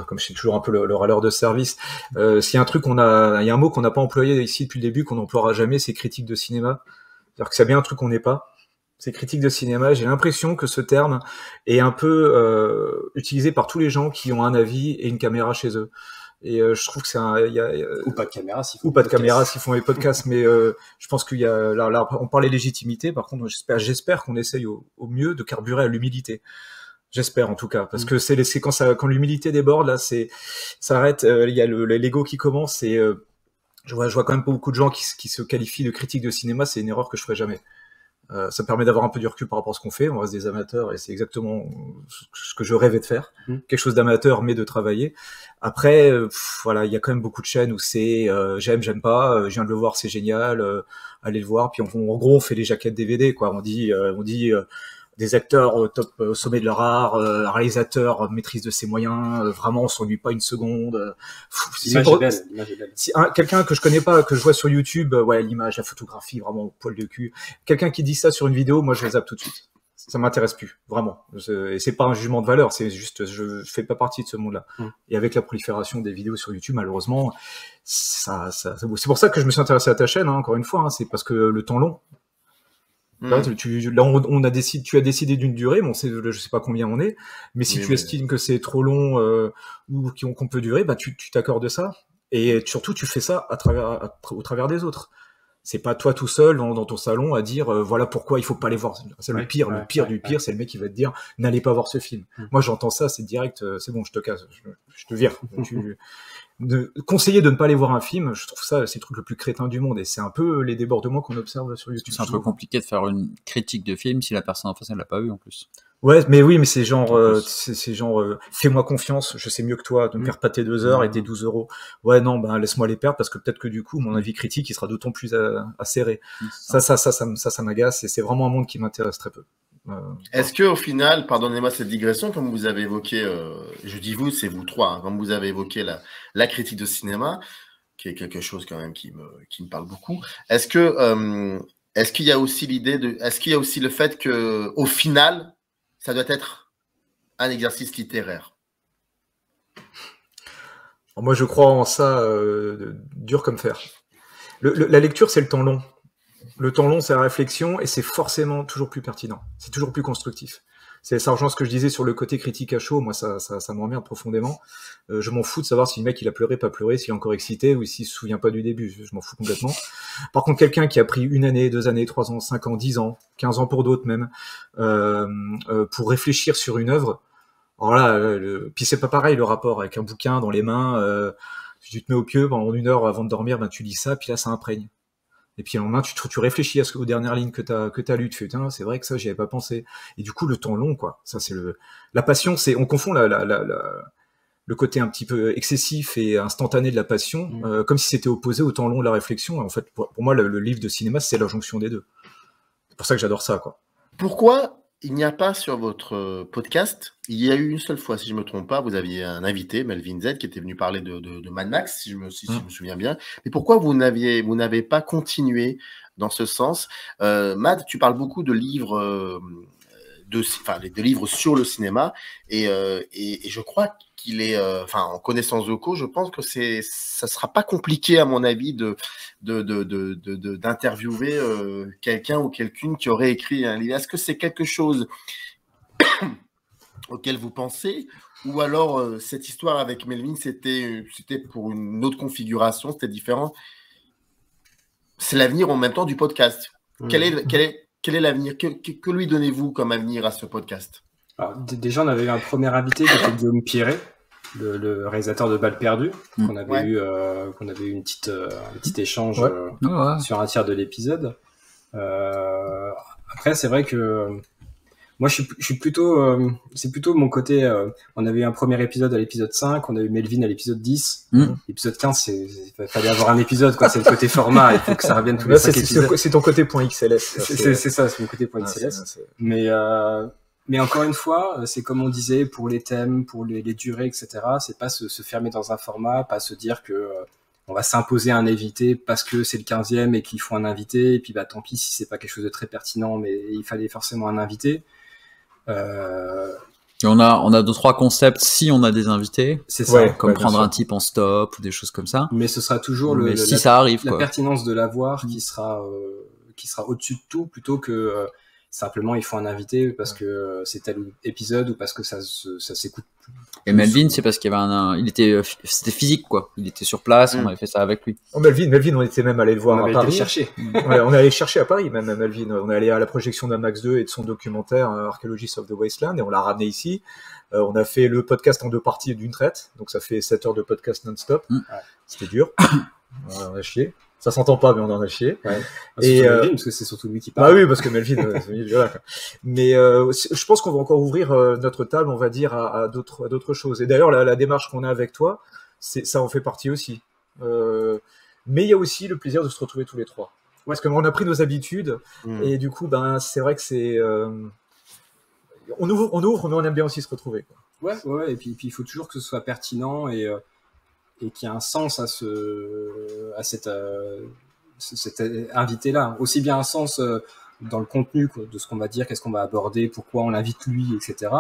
comme je suis toujours un peu le râleur de service, s'il y a un truc il y a un mot qu'on n'a pas employé ici depuis le début, qu'on n'emploiera jamais, c'est critique de cinéma. C'est-à-dire que c'est bien un truc qu'on n'est pas. C'est critique de cinéma. J'ai l'impression que ce terme est un peu utilisé par tous les gens qui ont un avis et une caméra chez eux. Et je trouve que c'est ou pas de caméra s'ils font les podcasts, mais je pense qu'il y a là on parlait légitimité. Par contre, j'espère qu'on essaye au mieux de carburer à l'humilité. J'espère en tout cas, parce que c'est quand l'humilité déborde, là, ça arrête. Il y a l'ego qui commence et je vois quand même beaucoup de gens qui se qualifient de critiques de cinéma. C'est une erreur que je ferai jamais. Ça me permet d'avoir un peu du recul par rapport à ce qu'on fait. On reste des amateurs et c'est exactement ce que je rêvais de faire. Quelque chose d'amateur, mais de travailler. Après, voilà, il y a quand même beaucoup de chaînes où c'est j'aime pas, je viens de le voir, c'est génial, allez le voir. Puis en gros, on fait les jaquettes DVD, quoi. On dit des acteurs au sommet de leur art, un réalisateur maîtrise de ses moyens, vraiment on s'ennuie pas une seconde. L'image est belle. Si quelqu'un que je connais pas, que je vois sur YouTube, ouais, l'image, la photographie, vraiment au poil de cul. Quelqu'un qui dit ça sur une vidéo, moi je le zappe tout de suite. Ça m'intéresse plus, vraiment. Et c'est pas un jugement de valeur, c'est juste, je fais pas partie de ce monde-là. Et avec la prolifération des vidéos sur YouTube, malheureusement, c'est pour ça que je me suis intéressé à ta chaîne, hein, encore une fois, hein, c'est parce que le temps long. Là, tu as décidé d'une durée, bon, je sais pas combien on est, mais si tu estimes que c'est trop long ou qu'on peut durer, bah tu t'accordes ça, et surtout tu fais ça au travers des autres. C'est pas toi tout seul dans ton salon à dire voilà pourquoi il faut pas aller voir. C'est le pire du pire, c'est le mec qui va te dire n'allez pas voir ce film. Moi j'entends ça, c'est direct, c'est bon, je te casse, je te vire. conseiller de ne pas aller voir un film, je trouve ça, c'est le truc le plus crétin du monde, et c'est un peu les débordements qu'on observe sur YouTube. C'est un peu compliqué de faire une critique de film si la personne en face elle l'a pas vu en plus. Ouais, mais oui, mais c'est genre, fais-moi confiance, je sais mieux que toi, ne perds pas tes 2 heures et tes 12 euros. Ouais, non, ben laisse-moi les perdre parce que peut-être que du coup, mon avis critique, il sera d'autant plus acéré. Ça m'agace, et c'est vraiment un monde qui m'intéresse très peu. Est-ce que au final, pardonnez-moi cette digression, comme vous avez évoqué, je dis vous, c'est vous trois, hein, comme vous avez évoqué la critique de cinéma, qui est quelque chose quand même qui me parle beaucoup. Est-ce qu'il y a aussi est-ce qu'il y a aussi le fait que au final, ça doit être un exercice littéraire? Alors moi, je crois en ça dur comme fer. La lecture, c'est le temps long. Le temps long, c'est la réflexion, et c'est forcément toujours plus pertinent. C'est toujours plus constructif. Ça rejoint ce que je disais sur le côté critique à chaud. Moi, ça m'emmerde profondément. Je m'en fous de savoir si le mec, il a pleuré, pas pleuré, s'il est encore excité, ou s'il se souvient pas du début. Je m'en fous complètement. Par contre, quelqu'un qui a pris 1 année, 2 années, 3 ans, 5 ans, 10 ans, 15 ans pour d'autres même, pour réfléchir sur une œuvre. Alors là, puis c'est pas pareil, le rapport avec un bouquin dans les mains, tu te mets au pieu pendant 1 heure avant de dormir, ben tu lis ça, puis là, ça imprègne. Et puis, le lendemain, tu réfléchis aux dernières lignes que t'as lues. Tu fais, putain, c'est vrai que ça, j'y avais pas pensé. Et du coup, le temps long, quoi. Ça, c'est la passion, on confond le côté un petit peu excessif et instantané de la passion, comme si c'était opposé au temps long de la réflexion. En fait, pour moi, le livre de cinéma, c'est la jonction des deux. C'est pour ça que j'adore ça, quoi. Pourquoi il n'y a pas sur votre podcast, il y a eu une seule fois, si je ne me trompe pas, vous aviez un invité, Melvin Z, qui était venu parler de Mad Max, si je me souviens bien. Mais pourquoi vous n'avez pas continué dans ce sens? Mad, tu parles beaucoup de livres, de livres sur le cinéma, et je crois qu'il est, en connaissance de cause, je pense que ça sera pas compliqué, à mon avis, d'interviewer quelqu'un ou quelqu'une qui aurait écrit un livre. Est-ce que c'est quelque chose auquel vous pensez, ou alors cette histoire avec Melvin, c'était pour une autre configuration, c'était différent? C'est l'avenir en même temps du podcast. Quel est l'avenir? Que lui donnez-vous comme avenir à ce podcast? Alors, déjà, on avait eu un premier invité qui était Guillaume Pierret, le réalisateur de Balles perdues, qu'on avait eu un petit échange sur un tiers de l'épisode. Après, c'est vrai que moi, je suis plutôt, c'est plutôt mon côté. On avait eu un premier épisode à l'épisode 5, on a eu Melvin à l'épisode 10. L'épisode 15, il fallait avoir un épisode, quoi. C'est le côté format, il faut que ça revienne tous les 5 épisodes. C'est ton côté .xls. C'est ça, c'est mon côté .xls. Mais encore une fois, c'est comme on disait, pour les thèmes, pour les durées, etc. C'est pas se fermer dans un format, pas se dire que on va s'imposer un invité parce que c'est le 15e et qu'il faut un invité, et puis bah tant pis si c'est pas quelque chose de très pertinent, mais il fallait forcément un invité. Et on a 2-3 concepts si on a des invités. C'est ça. Comme prendre un type en stop ou des choses comme ça. Mais ce sera toujours ça arrive, la pertinence de l'avoir qui sera au-dessus de tout, plutôt que simplement il faut un invité parce que c'est tel épisode ou parce que ça s'écoute. Et Melvin, c'est parce qu'il y avait c'était physique, quoi. Il était sur place, on avait fait ça avec lui. Oh, Melvin, on était même allé le voir à Paris. Chercher. Ouais, on est allé chercher à Paris, même Melvin. On est allé à la projection de Max 2 et de son documentaire Archaeologists of the Wasteland, et on l'a ramené ici. On a fait le podcast en 2 parties d'une traite, donc ça fait 7 heures de podcast non-stop. C'était dur. On a chié. Ça s'entend pas, mais on en a chié. Ouais. Et Melvin, parce que c'est surtout lui qui parle. Bah oui, parce que Melvin, voilà, quoi. Mais je pense qu'on va encore ouvrir notre table, on va dire, à d'autres choses. Et d'ailleurs, la démarche qu'on a avec toi, ça en fait partie aussi. Mais il y a aussi le plaisir de se retrouver tous les trois. Parce qu'on a pris nos habitudes, et du coup, ben c'est vrai que c'est on ouvre, mais on aime bien aussi se retrouver, quoi. Ouais. Et puis il faut toujours que ce soit pertinent et qu'il y ait un sens à cet invité-là. Aussi bien un sens dans le contenu de ce qu'on va dire, qu'est-ce qu'on va aborder, pourquoi on l'invite lui, etc.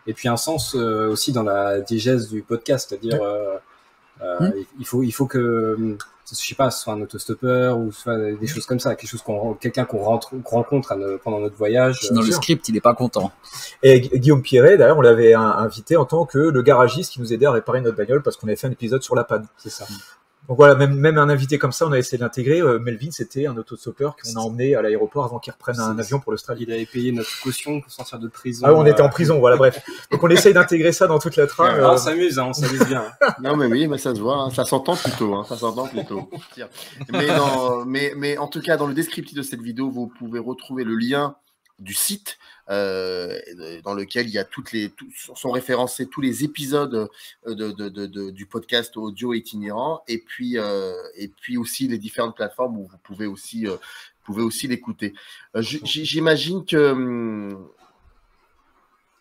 Et puis un sens aussi dans la diégèse du podcast, c'est-à-dire il faut que je sais pas, ce soit un autostoppeur ou soit des choses comme ça, quelqu'un qu'on rencontre pendant notre voyage. Sinon le script, il est pas content. Et Guillaume Pierret, d'ailleurs, on l'avait invité en tant que le garagiste qui nous aidait à réparer notre bagnole parce qu'on avait fait un épisode sur la panne. C'est ça. Donc voilà, même un invité comme ça, on a essayé d'intégrer. Melvin, c'était un autostoppeur qu'on a emmené à l'aéroport avant qu'il reprenne un avion pour l'Australie. Il avait payé notre caution pour sortir de prison. Ah oui, on était en prison, voilà, bref. Donc on essaye d'intégrer ça dans toute la trame. On s'amuse, on s'amuse bien. Non mais oui, mais ça se voit, hein. Ça s'entend plutôt, ça s'entend plutôt. Mais en tout cas, dans le descriptif de cette vidéo, vous pouvez retrouver le lien du site dans lequel il y a sont référencés tous les épisodes du podcast audio itinérant et puis aussi les différentes plateformes où vous pouvez aussi l'écouter. J'imagine que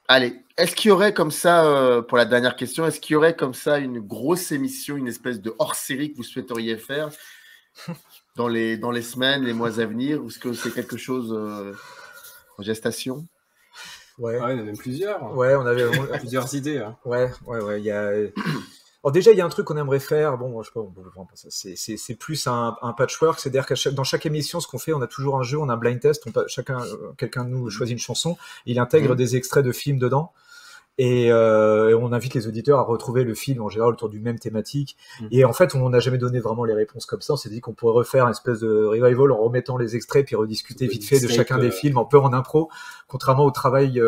allez, est-ce qu'il y aurait comme ça, pour la dernière question, est-ce qu'il y aurait comme ça une grosse émission, une espèce de hors-série que vous souhaiteriez faire dans les semaines, les mois à venir, ou est-ce que c'est quelque chose en gestation? Ouais, il y en a même plusieurs. Ouais, on avait plusieurs idées. Hein. Ouais. Il y a. Alors déjà, il y a un truc qu'on aimerait faire. Bon, je sais pas, c'est plus un patchwork. C'est-à-dire qu'à dans chaque émission, ce qu'on fait, on a toujours un jeu, on a un blind test. Quelqu'un de nous choisit une chanson, il intègre des extraits de films dedans. Et on invite les auditeurs à retrouver le film en général autour d'une même thématique. Et en fait, on n'a jamais donné vraiment les réponses comme ça. On s'est dit qu'on pourrait refaire une espèce de revival en remettant les extraits puis rediscuter vite fait de chacun des films un peu en impro, contrairement au travail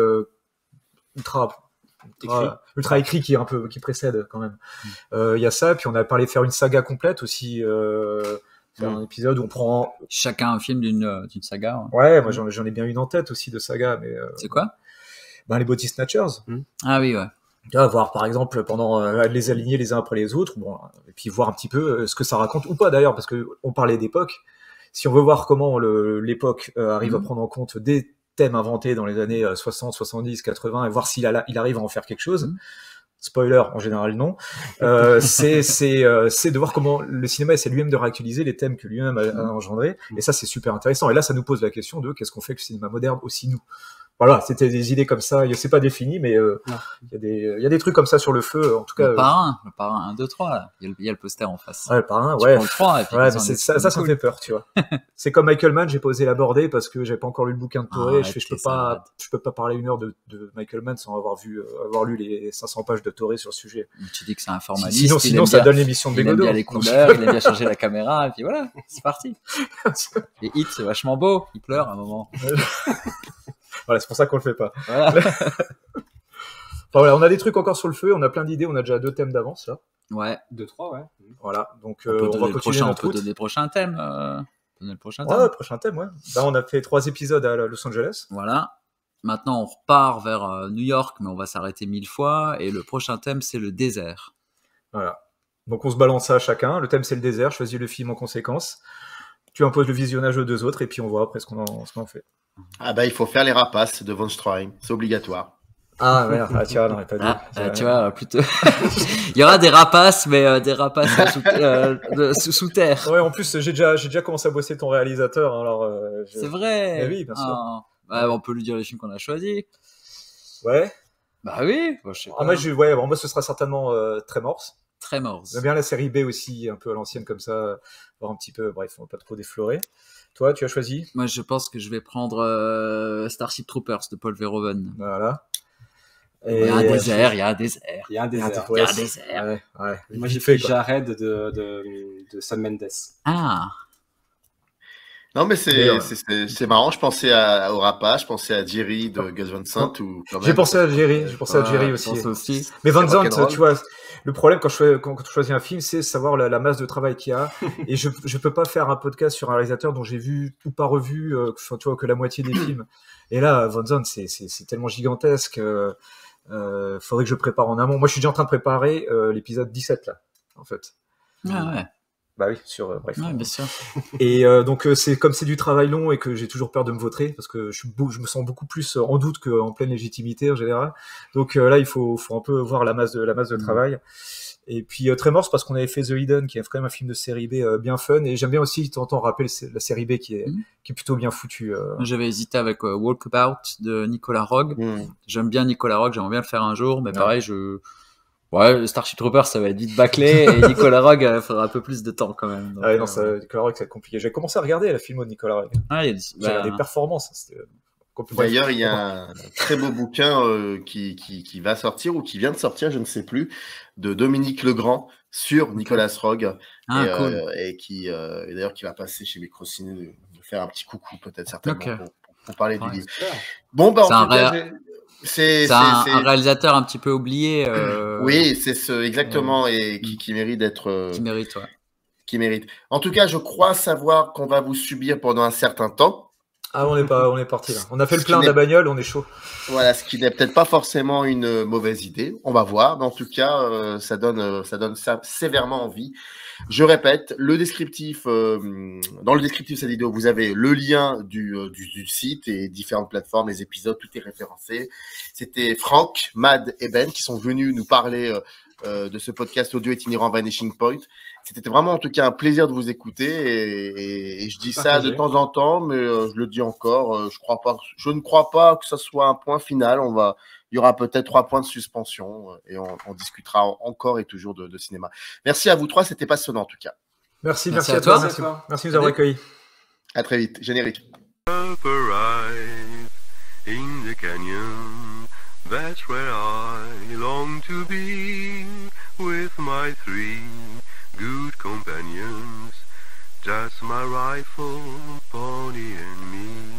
ultra écrit qui précède quand même. Il y a ça, puis on a parlé de faire une saga complète aussi. Faire un épisode où on prend chacun un film d'une saga. Ouais, moi j'en ai bien une en tête aussi de saga, mais c'est quoi? Les Body Snatchers. Ah oui, ouais. Voir par exemple pendant les aligner les uns après les autres, et puis voir un petit peu ce que ça raconte ou pas d'ailleurs, parce que on parlait d'époque. Si on veut voir comment l'époque arrive à prendre en compte des thèmes inventés dans les années 60, 70, 80 et voir s'il arrive à en faire quelque chose. Spoiler, en général non. C'est de voir comment le cinéma essaie lui-même de réactualiser les thèmes que lui-même a engendrés. Et ça, c'est super intéressant. Et là, ça nous pose la question de qu'est-ce qu'on fait avec le cinéma moderne aussi nous. Voilà, c'était des idées comme ça. C'est pas défini, mais il y a des trucs comme ça sur le feu. En tout cas, le parrain 1, 2, 3. Là. Il y a le poster en face. Ouais, le parrain, tu ouais. prends le 3, et puis ouais, mais ça me fait peur, tu vois. C'est comme Michael Mann, j'ai pas osé l'aborder parce que j'avais pas encore lu le bouquin de Toré. Je peux pas parler 1 heure de Michael Mann sans avoir lu les 500 pages de Toré sur le sujet. Tu dis que c'est un formaliste. Sinon ça donne l'émission de Bégodeau. Il aime bien les couleurs, il aime bien changer la caméra, et puis voilà, c'est parti. Et Hit, c'est vachement beau. Il pleure à un moment. Voilà, c'est pour ça qu'on le fait pas. Voilà. Voilà, on a des trucs encore sur le feu, on a plein d'idées, on a déjà 2 thèmes d'avance là. Ouais. 2, 3, ouais. Voilà, donc on va continuer notre route. On peut donner le prochain thème. Le prochain thème, ouais. Là, on a fait 3 épisodes à Los Angeles. Voilà. Maintenant, on repart vers New York, mais on va s'arrêter 1000 fois. Et le prochain thème, c'est le désert. Voilà. Donc on se balance ça à chacun. Le thème, c'est le désert. Choisis le film en conséquence. Tu imposes le visionnage aux 2 autres et puis on voit après ce qu'on en fait. Ah il faut faire les rapaces de Von Stroheim, c'est obligatoire. Ah merde, tu vois, on n'aurait pas dit. Tu vois, plutôt. Il y aura des rapaces, mais des rapaces sous terre. Ouais, en plus, j'ai déjà commencé à bosser ton réalisateur, hein, alors. C'est vrai. Mais oui, bien sûr. On peut lui dire les films qu'on a choisis. Ouais. Bah oui. Moi, je sais pas. Moi, ce sera certainement Tremors. Tremors. J'aime bien la série B aussi, un peu à l'ancienne comme ça, voir un petit peu. Bref, on va pas trop déflorer. Toi, tu as choisi? Moi, je pense que je vais prendre Starship Troopers de Paul Verhoeven. Voilà. Et il y a un désert. Il y a un désert. Ouais. Moi, j'ai fait Jared de Sam Mendes. Ah. Non, mais c'est marrant. Je pensais au Rapace, je pensais à Jerry de Gus Van Sant. J'ai pensé à Jerry aussi. Mais Van Sant, tu vois, le problème quand tu choisis un film, c'est savoir la masse de travail qu'il y a. Et je peux pas faire un podcast sur un réalisateur dont j'ai vu ou pas revu, tu vois, que la moitié des films. Et là, Van Sant, c'est tellement gigantesque. Faudrait que je prépare en amont. Moi, je suis déjà en train de préparer l'épisode 17 là, en fait. Ah ouais. Bah oui, bref. Ouais, bien sûr. Et donc c'est du travail long et que j'ai toujours peur de me vautrer parce que je me sens beaucoup plus en doute qu'en pleine légitimité en général. Donc là il faut un peu voir la masse de travail. Et puis Tremors parce qu'on avait fait The Hidden qui est quand même un film de série B bien fun et j'aime bien aussi t'entends rappeler la série B qui est plutôt bien foutue. J'avais hésité avec Walkabout de Nicolas Roeg. J'aime bien Nicolas Roeg, j'aimerais bien le faire un jour, mais pareil Ouais, Starship Troopers, ça va être vite bâclé, et Nicolas Roeg, il faudra un peu plus de temps quand même. Donc, Nicolas Roeg, ça va être compliqué. J'ai commencé à regarder la film de Nicolas Roeg. Ah, j'ai regardé les performances. D'ailleurs, il y a un très beau bouquin qui va sortir ou qui vient de sortir, je ne sais plus, de Dominique Legrand sur Nicolas Roeg. Cool. Et d'ailleurs qui va passer chez Microciné de faire un petit coucou peut-être certainement pour parler du livre. Bon, bah, en tout cas, c'est un réalisateur un petit peu oublié. Oui, c'est exactement, et qui mérite d'être. Qui mérite, ouais. Qui mérite. En tout cas, je crois savoir qu'on va vous subir pendant un certain temps. Ah, on est parti là. On a fait le plein de la bagnole, on est chaud. Voilà, ce qui n'est peut-être pas forcément une mauvaise idée. On va voir. Mais en tout cas, ça donne ça sévèrement envie. Je répète, le descriptif, dans le descriptif de cette vidéo, vous avez le lien du site et différentes plateformes, les épisodes, tout est référencé. C'était Franck, Mad et Ben qui sont venus nous parler de ce podcast audio itinérant Vanishing Point. C'était vraiment en tout cas un plaisir de vous écouter et je dis ça de temps en temps, mais je le dis encore, je ne crois pas que ce soit un point final. Il y aura peut-être 3 points de suspension et on discutera encore et toujours de cinéma. Merci à vous 3, c'était passionnant en tout cas. Merci à toi. Merci de nous avoir accueillis. À très vite, générique. In the canyon, that's where I long to be, with my 3 good companions, just my rifle, pony and me.